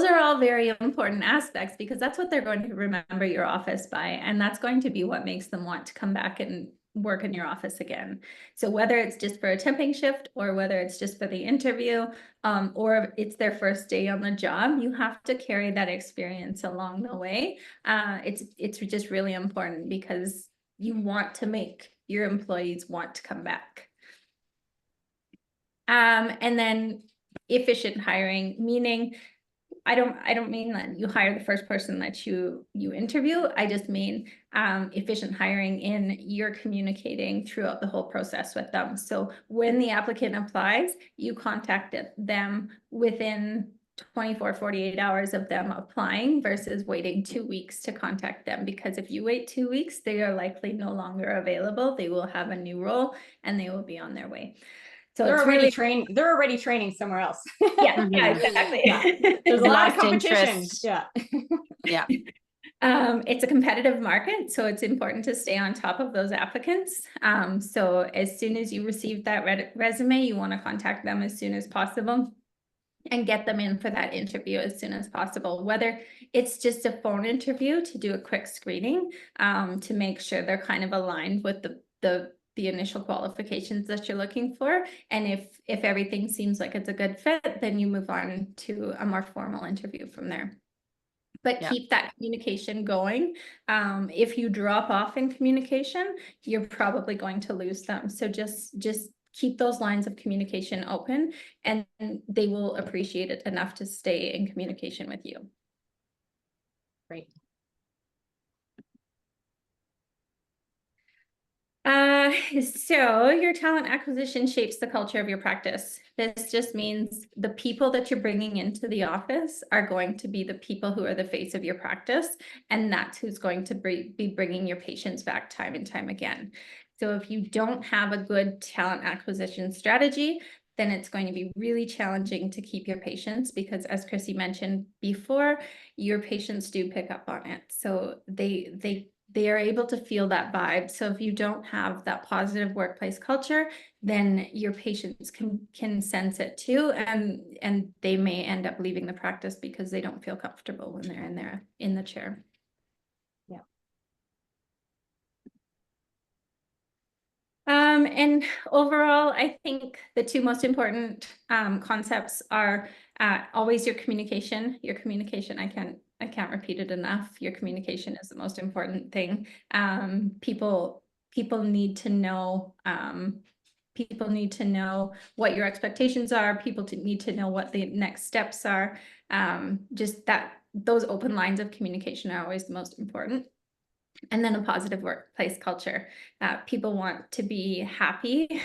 are all very important aspects because that's what they're going to remember your office by, and that's going to be what makes them want to come back and work in your office again. So whether it's just for a temping shift or whether it's just for the interview, or it's their first day on the job, you have to carry that experience along the way. It's just really important because you want to make your employees want to come back. And then efficient hiring, meaning I don't mean that you hire the first person that you interview. I just mean efficient hiring in you're communicating throughout the whole process with them. So when the applicant applies, you contacted them within 24, 48 hours of them applying versus waiting 2 weeks to contact them. Because if you wait 2 weeks, they are likely no longer available. They will have a new role and they will be on their way. So they're already trained. They're already training somewhere else. Yeah, exactly. Yeah. There's a lot of competition. Interest. Yeah. Yeah. It's a competitive market, so it's important to stay on top of those applicants. So as soon as you receive that resume, you want to contact them as soon as possible and get them in for that interview as soon as possible. Whether it's just a phone interview to do a quick screening, to make sure they're kind of aligned with the initial qualifications that you're looking for. And if everything seems like it's a good fit, then you move on to a more formal interview from there. But keep that communication going. If you drop off in communication, you're probably going to lose them. So just keep those lines of communication open and they will appreciate it enough to stay in communication with you. Great. So your talent acquisition shapes the culture of your practice. This just means the people that you're bringing into the office are going to be the people who are the face of your practice, and that's who's going to be bringing your patients back time and time again. So if you don't have a good talent acquisition strategy, then it's going to be really challenging to keep your patients because, as Chrissy mentioned before, your patients do pick up on it. So they are able to feel that vibe. So if you don't have that positive workplace culture, then your patients can sense it too, and they may end up leaving the practice because they don't feel comfortable when they're in the chair. Yeah. And overall, I think the two most important concepts are always your communication. Your communication, I can't repeat it enough. Your communication is the most important thing. People need to know. People need to know what your expectations are. People need to know what the next steps are. Just those open lines of communication are always the most important. And then a positive workplace culture. People want to be happy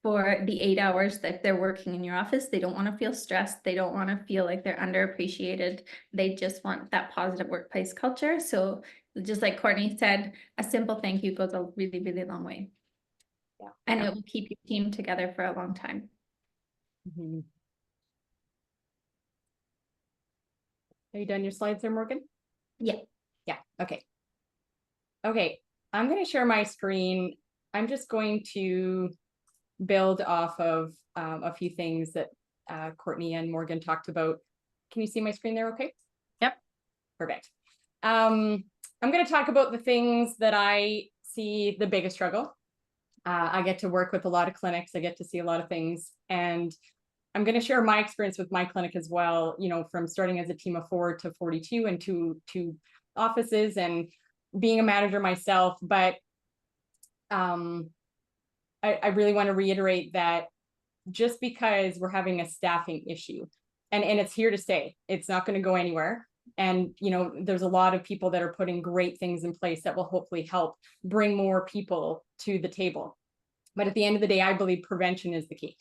for the 8 hours that they're working in your office. They don't want to feel stressed. They don't want to feel like they're underappreciated. They just want that positive workplace culture. So just like Courtney said, a simple thank you goes a really, really long way. Yeah. And it will keep your team together for a long time. Mm-hmm. Are you done your slides there, Morgan? Yeah. Yeah. Okay. Okay. I'm going to share my screen. I'm just going to build off of a few things that Courtney and Morgan talked about. Can you see my screen there? Okay. Yep. Perfect. I'm going to talk about the things that I see the biggest struggle. I get to work with a lot of clinics. I get to see a lot of things, and I'm going to share my experience with my clinic as well, you know, from starting as a team of 4 to 42 and two offices and being a manager myself. But I I really want to reiterate that just because we're having a staffing issue, and it's here to stay, it's not going to go anywhere. And, you know, there's a lot of people that are putting great things in place that will hopefully help bring more people to the table. But at the end of the day, I believe prevention is the key.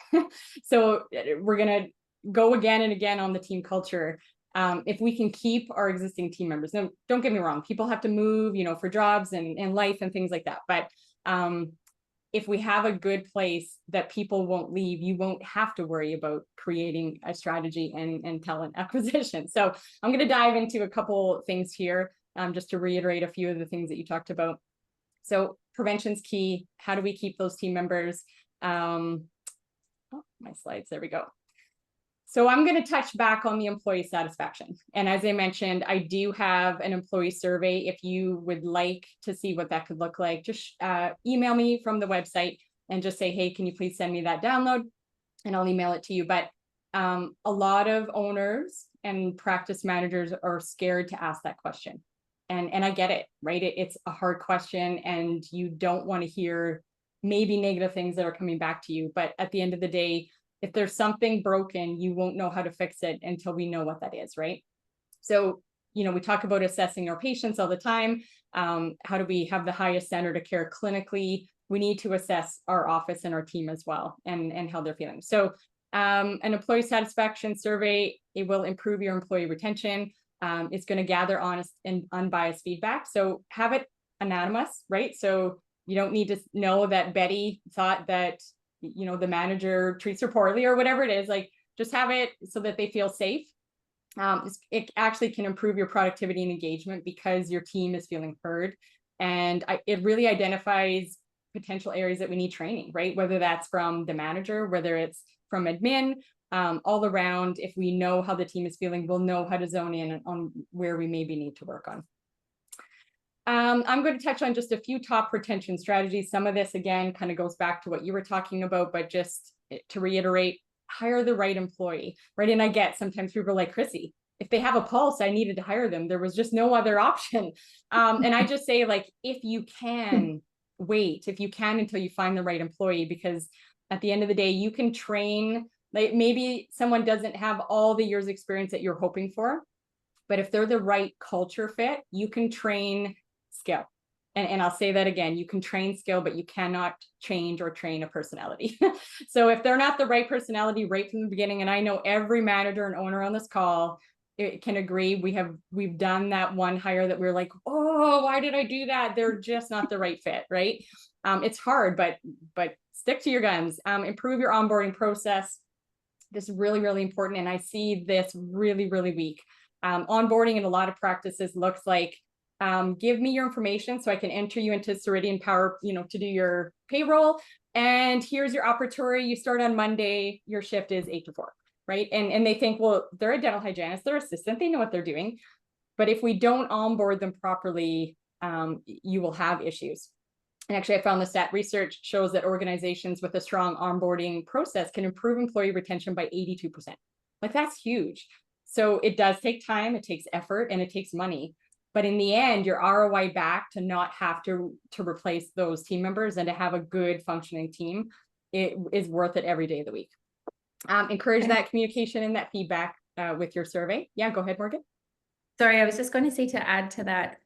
So we're going to go again and again on the team culture. If we can keep our existing team members, now, don't get me wrong, people have to move, you know, for jobs and life and things like that. But if we have a good place that people won't leave, you won't have to worry about creating a strategy and talent acquisition. So I'm going to dive into a couple things here, just to reiterate a few of the things that you talked about. So prevention's key. How do we keep those team members? Oh, my slides, there we go. So I'm going to touch back on the employee satisfaction. And as I mentioned, I do have an employee survey. If you would like to see what that could look like, just email me from the website and just say, hey, can you please send me that download? And I'll email it to you. But a lot of owners and practice managers are scared to ask that question. And I get it, right? It's a hard question and you don't want to hear maybe negative things that are coming back to you. But at the end of the day, if there's something broken, you won't know how to fix it until we know what that is, right? So, you know, we talk about assessing our patients all the time. How do we have the highest standard of care clinically? We need to assess our office and our team as well, and how they're feeling. So an employee satisfaction survey, it will improve your employee retention. It's going to gather honest and unbiased feedback. So have it anonymous, right? So you don't need to know that Betty thought that, you know, the manager treats her poorly or whatever it is. Like, just have it so that they feel safe. It actually can improve your productivity and engagement because your team is feeling heard. And it really identifies potential areas that we need training, right? Whether that's from the manager, whether it's from admin, all around. If we know how the team is feeling, we'll know how to zone in on where we maybe need to work on. I'm going to touch on just a few top retention strategies. Some of this, again, kind of goes back to what you were talking about, but just to reiterate, hire the right employee, right? And I get sometimes people are like, Chrissy, if they have a pulse, I needed to hire them. There was just no other option. And I just say, like, if you can wait, if you can until you find the right employee, because at the end of the day, you can train, like maybe someone doesn't have all the years experience that you're hoping for, but if they're the right culture fit, you can train skill. And I'll say that again, you can train skill, but you cannot change or train a personality. So if they're not the right personality right from the beginning, and I know every manager and owner on this call can agree, we've done that one hire that we're like, oh, why did I do that? They're just not the right fit, right? It's hard, but stick to your guns. Improve your onboarding process. This is really, really important. And I see this really, really weak. Onboarding in a lot of practices looks like, give me your information so I can enter you into Ceridian Power, you know, to do your payroll. And here's your opportunity. You start on Monday, your shift is 8 to 4, right? And they think, well, they're a dental hygienist, they're assistant, they know what they're doing. But if we don't onboard them properly, you will have issues. And actually, I found the stat research shows that organizations with a strong onboarding process can improve employee retention by 82%. Like, that's huge. So it does take time, it takes effort, and it takes money. But in the end, your ROI back to not have to replace those team members and to have a good functioning team, it is worth it every day of the week. Encourage that communication and that feedback with your survey. Yeah, go ahead, Morgan. Sorry, I was just going to say, to add to that,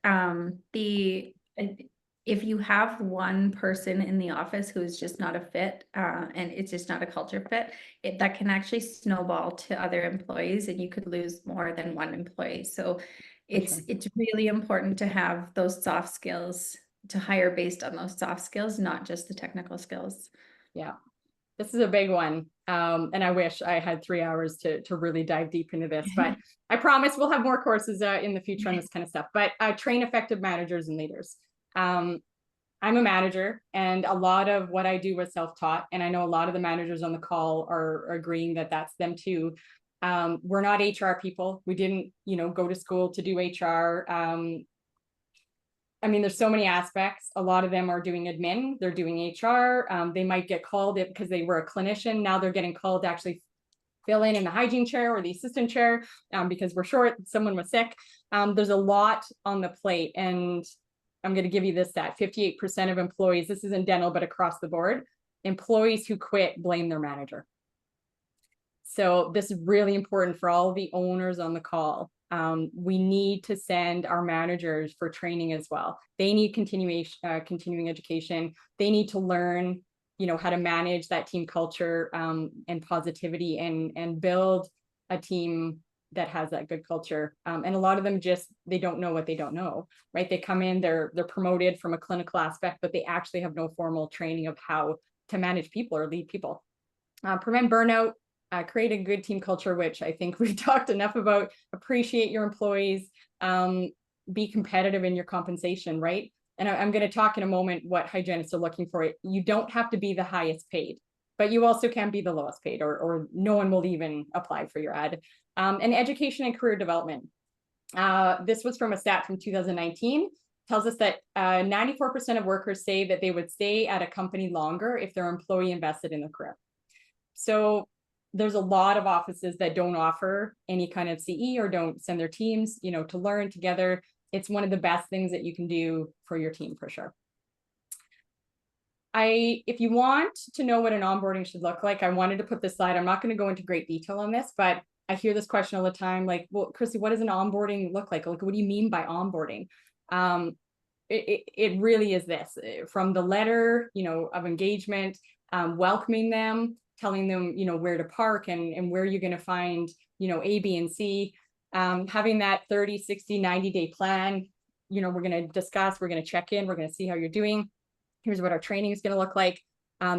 if you have one person in the office who is just not a fit, and it's just not a culture fit, that can actually snowball to other employees, and you could lose more than one employee. So it's really important to have those soft skills, to hire based on those soft skills, not just the technical skills. Yeah, this is a big one. And I wish I had 3 hours to really dive deep into this, but I promise we'll have more courses in the future on this kind of stuff. But train effective managers and leaders. I'm a manager, and a lot of what I do was self-taught. And I know a lot of the managers on the call are agreeing that that's them too. We're not HR people. We didn't, you know, go to school to do HR. I mean, there's so many aspects. A lot of them are doing admin, they're doing HR. They might get called because they were a clinician. Now they're getting called to actually fill in the hygiene chair or the assistant chair because we're short, someone was sick. There's a lot on the plate. And I'm going to give you this stat, 58% of employees, this isn't dental, but across the board, employees who quit blame their manager. So this is really important for all the owners on the call. We need to send our managers for training as well. They need continuing education. They need to learn, how to manage that team culture and positivity and build a team that has that good culture. And a lot of them they don't know what they don't know, right? They come in, they're promoted from a clinical aspect, but they actually have no formal training of how to manage people or lead people. Prevent burnout. Create a good team culture, which I think we've talked enough about. Appreciate your employees, be competitive in your compensation, right? And I'm going to talk in a moment what hygienists are looking for. You don't have to be the highest paid, but you also can be the lowest paid, or no one will even apply for your ad. And education and career development. This was from a stat from 2019. Tells us that 94% of workers say that they would stay at a company longer if their employee invested in their career. So there's a lot of offices that don't offer any kind of CE or don't send their teams, to learn together. It's one of the best things that you can do for your team, for sure. If you want to know what an onboarding should look like, I wanted to put this slide. I'm not going to go into great detail on this, but I hear this question all the time, like, well, Chrissy, what does an onboarding look like? Like, what do you mean by onboarding? It really is this, from the letter, of engagement, welcoming them, telling them, where to park and where you're going to find, A, B, and C, having that 30, 60, 90-day plan. We're going to discuss, we're going to check in, we're going to see how you're doing. Here's what our training is going to look like.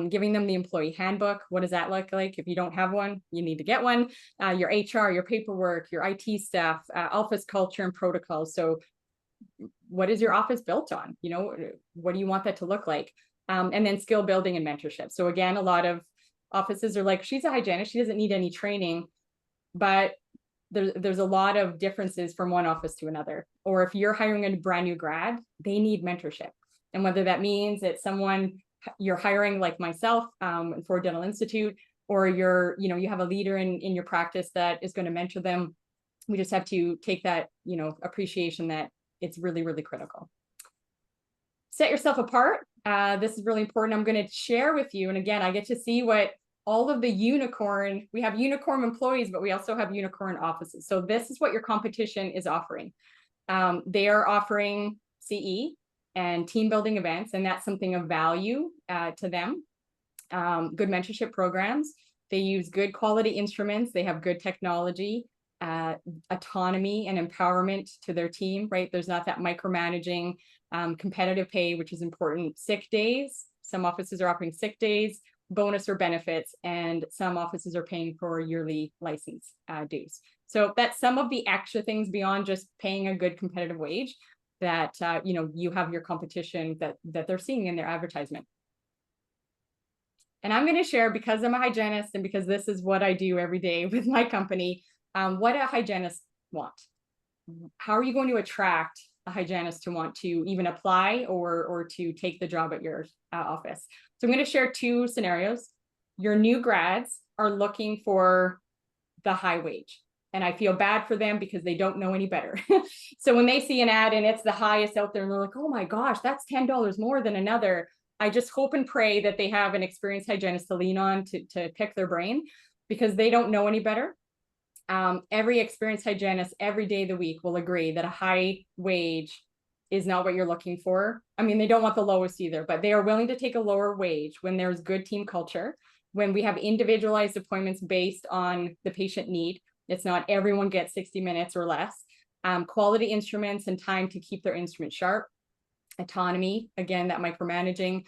Giving them the employee handbook. What does that look like? If you don't have one, you need to get one. Your HR, your paperwork, your IT staff, office culture and protocols. So what is your office built on? What do you want that to look like? And then skill building and mentorship. So again, a lot of offices are like, she's a hygienist, she doesn't need any training, but there's a lot of differences from one office to another. Or if you're hiring a brand new grad, they need mentorship. And whether that means it's someone you're hiring like myself for Dental Institute, or you have a leader in your practice that is going to mentor them. We just have to take that, appreciation that it's really, really critical. Set yourself apart. This is really important. I'm going to share with you. And again, I get to see what all of the we have unicorn employees, but we also have unicorn offices. So this is what your competition is offering. They are offering CE and team building events, and that's something of value to them. Good mentorship programs. They use good quality instruments. They have good technology, autonomy and empowerment to their team, right? There's not that micromanaging, competitive pay, which is important. Sick days. Some offices are offering sick days, bonus or benefits, and some offices are paying for yearly license dues. So that's some of the extra things beyond just paying a good competitive wage that you have your competition that they're seeing in their advertisement. And I'm going to share, because I'm a hygienist and because this is what I do every day with my company, what a hygienist want. How are you going to attract a hygienist to want to even apply or to take the job at your office? So I'm going to share two scenarios. Your new grads are looking for the high wage, and I feel bad for them because they don't know any better. So when they see an ad and it's the highest out there and they're like, oh my gosh, that's $10 more than another, I just hope and pray that they have an experienced hygienist to lean on to pick their brain, because they don't know any better. Every experienced hygienist every day of the week will agree that a high wage is not what you're looking for. I mean, they don't want the lowest either, but they are willing to take a lower wage when there's good team culture, when we have individualized appointments based on the patient need. It's not everyone gets 60 minutes or less. Quality instruments and time to keep their instrument sharp. Autonomy, again, that micromanaging,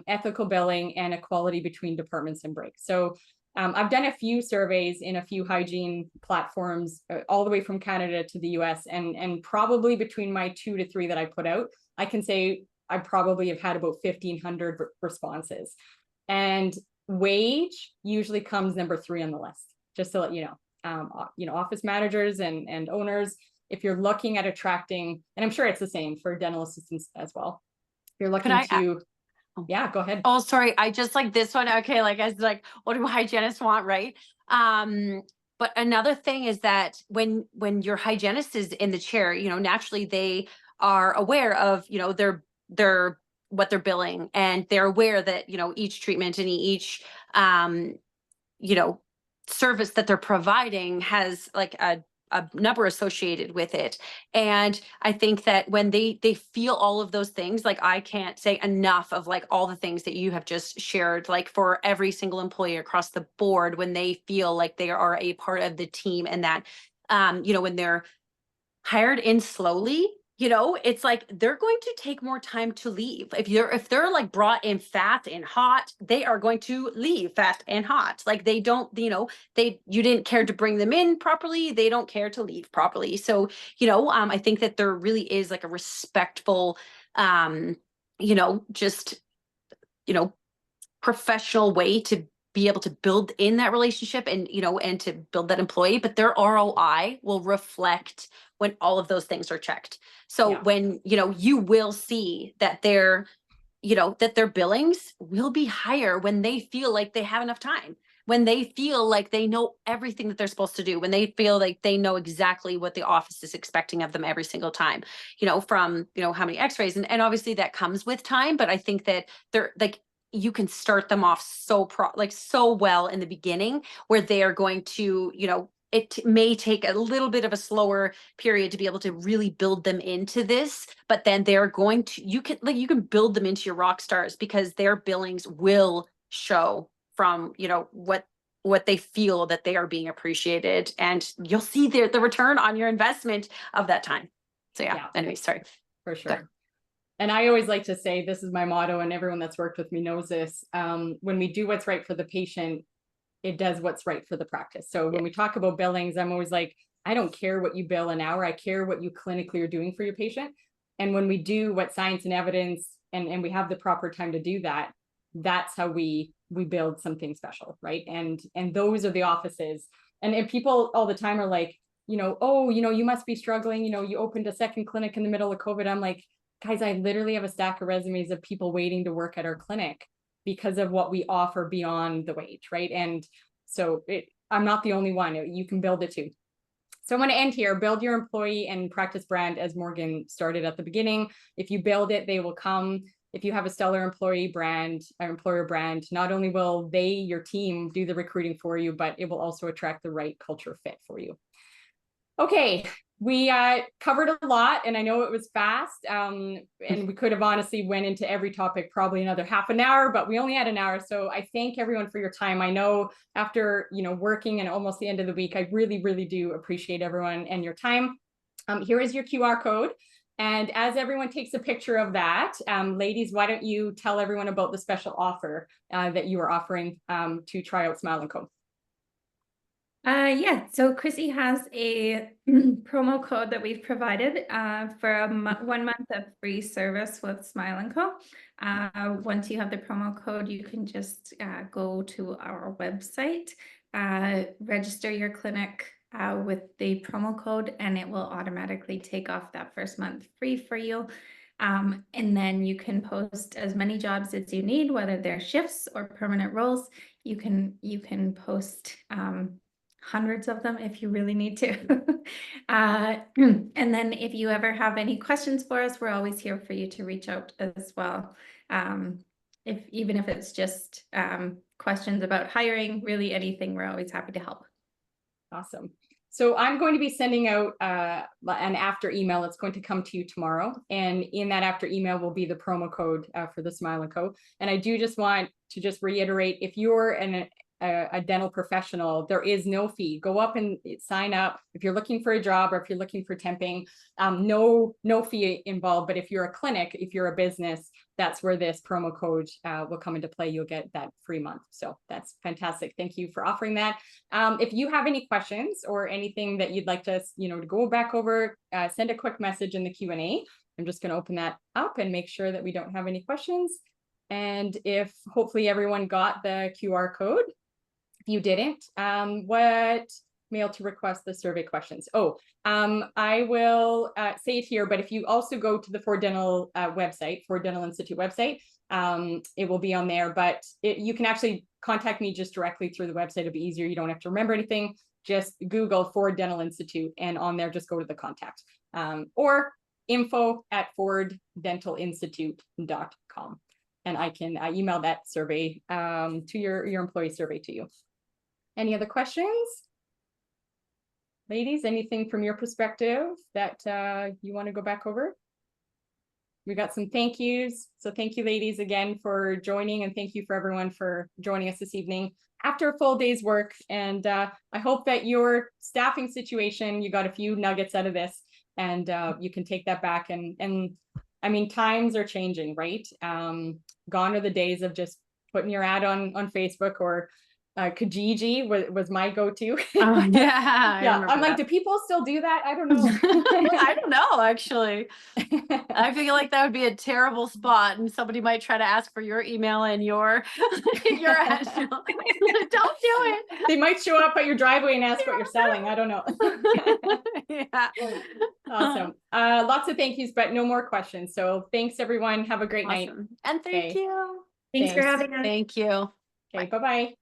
ethical billing, and equality between departments and breaks. So I've done a few surveys in a few hygiene platforms, all the way from Canada to the US, and probably between my 2 to 3 that I put out, I can say I probably have had about 1,500 responses. And wage usually comes number 3 on the list, just to let you know. Office managers and owners, if you're looking at attracting, and I'm sure it's the same for dental assistants as well. If you're looking yeah, go ahead. Oh, sorry. I just like this one. Okay. Like, as like, what do hygienists want? Right. But another thing is that when your hygienist is in the chair, naturally they are aware of, their what they're billing, and they're aware that, you know, each treatment and each, you know, service that they're providing has like a number associated with it. And I think that when they feel all of those things, like I can't say enough of like all the things that you have just shared, like for every single employee across the board, when they feel like they are a part of the team, and that, you know, when they're hired in slowly, you know, it's like they're going to take more time to leave. If they're like brought in fast and hot, they are going to leave fast and hot. Like they don't, you know, you didn't care to bring them in properly, they don't care to leave properly. So, you know, I think that there really is like a respectful, you know, just, you know, professional way to be able to build in that relationship, and, you know, and to build that employee, but their ROI will reflect when all of those things are checked. So Yeah. when, you know, you will see that you know, that their billings will be higher when they feel like they have enough time, when they feel like they know everything that they're supposed to do, when they feel like they know exactly what the office is expecting of them every single time, you know, from, you know, how many x-rays, and obviously that comes with time, but I think that they're like, you can start them off so well in the beginning, where they are going to, you know, it may take a little bit of a slower period to be able to really build them into this, but then they're going to, you can build them into your rock stars, because their billings will show from, you know, what they feel that they are being appreciated, and you'll see the return on your investment of that time. So yeah. Anyway, sorry. For sure. And I always like to say, this is my motto, and everyone that's worked with me knows this. When we do what's right for the patient, it does what's right for the practice. So when we talk about billings, I'm always like, I don't care what you bill an hour. I care what you clinically are doing for your patient. And when we do what science and evidence, and we have the proper time to do that, that's how we build something special, right? And those are the offices. And people all the time are like, you know, oh, you know, you must be struggling. You know, you opened a second clinic in the middle of COVID. I'm like, guys, I literally have a stack of resumes of people waiting to work at our clinic because of what we offer beyond the wage, right? And so I'm not the only one. You can build it too. So I'm going to end here. Build your employee and practice brand, as Morgan started at the beginning. If you build it, they will come. If you have a stellar employee brand or employer brand, not only will your team do the recruiting for you, but it will also attract the right culture fit for you. Okay, we covered a lot, and I know it was fast, and we could have honestly went into every topic probably another half an hour, but we only had an hour. So I thank everyone for your time. I know after, you know, working and almost the end of the week, I really, really do appreciate everyone and your time. Here is your QR code. And as everyone takes a picture of that, ladies, why don't you tell everyone about the special offer that you are offering to try out Smile & Co. Yeah, so Chrissy has a promo code that we've provided for a 1 month of free service with Smile & Co. Once you have the promo code, you can just go to our website, register your clinic with the promo code, and it will automatically take off that first month free for you. And then you can post as many jobs as you need, whether they're shifts or permanent roles. You can post hundreds of them if you really need to. And then if you ever have any questions for us, we're always here for you to reach out as well. Even if it's just questions about hiring, really anything, we're always happy to help. Awesome. So I'm going to be sending out an after email. It's going to come to you tomorrow. And in that after email will be the promo code for the Smile & Co. And I do just want to reiterate, if you're a dental professional, there is no fee. Go up and sign up. If you're looking for a job or if you're looking for temping, no fee involved. But if you're a clinic, if you're a business, that's where this promo code will come into play. You'll get that free month. So that's fantastic. Thank you for offering that. If you have any questions or anything that you'd like us, to go back over, send a quick message in the Q&A. I'm just going to open that up and make sure that we don't have any questions. And if hopefully everyone got the QR code. If you didn't, what mail to request the survey questions? I will say it here, but if you also go to the Ford Dental website, Ford Dental Institute website, it will be on there, but you can actually contact me just directly through the website. It'll be easier. You don't have to remember anything. Just Google Ford Dental Institute, and on there, just go to the contact. Or info@forddentalinstitute.com. And I can email that survey to your employee survey to you. Any other questions? Ladies, anything from your perspective that you want to go back over? We got some thank yous. So thank you, ladies, again for joining, and thank you for everyone for joining us this evening after a full day's work. And I hope that your staffing situation, you got a few nuggets out of this, and you can take that back. And I mean, times are changing, right? Gone are the days of just putting your ad on Facebook, or Kijiji was my go-to. Oh, yeah. Yeah, I'm like, do people still do that? I don't know. I don't know, actually. I feel like that would be a terrible spot, and somebody might try to ask for your email and your ad. Don't do it. They might show up at your driveway and ask what you're selling. I don't know. Yeah. Awesome. Lots of thank yous, but no more questions. So thanks, everyone. Have a great night. Awesome. And thank Okay. you. Thanks for Thanks. having us. Thank you. Okay, bye-bye.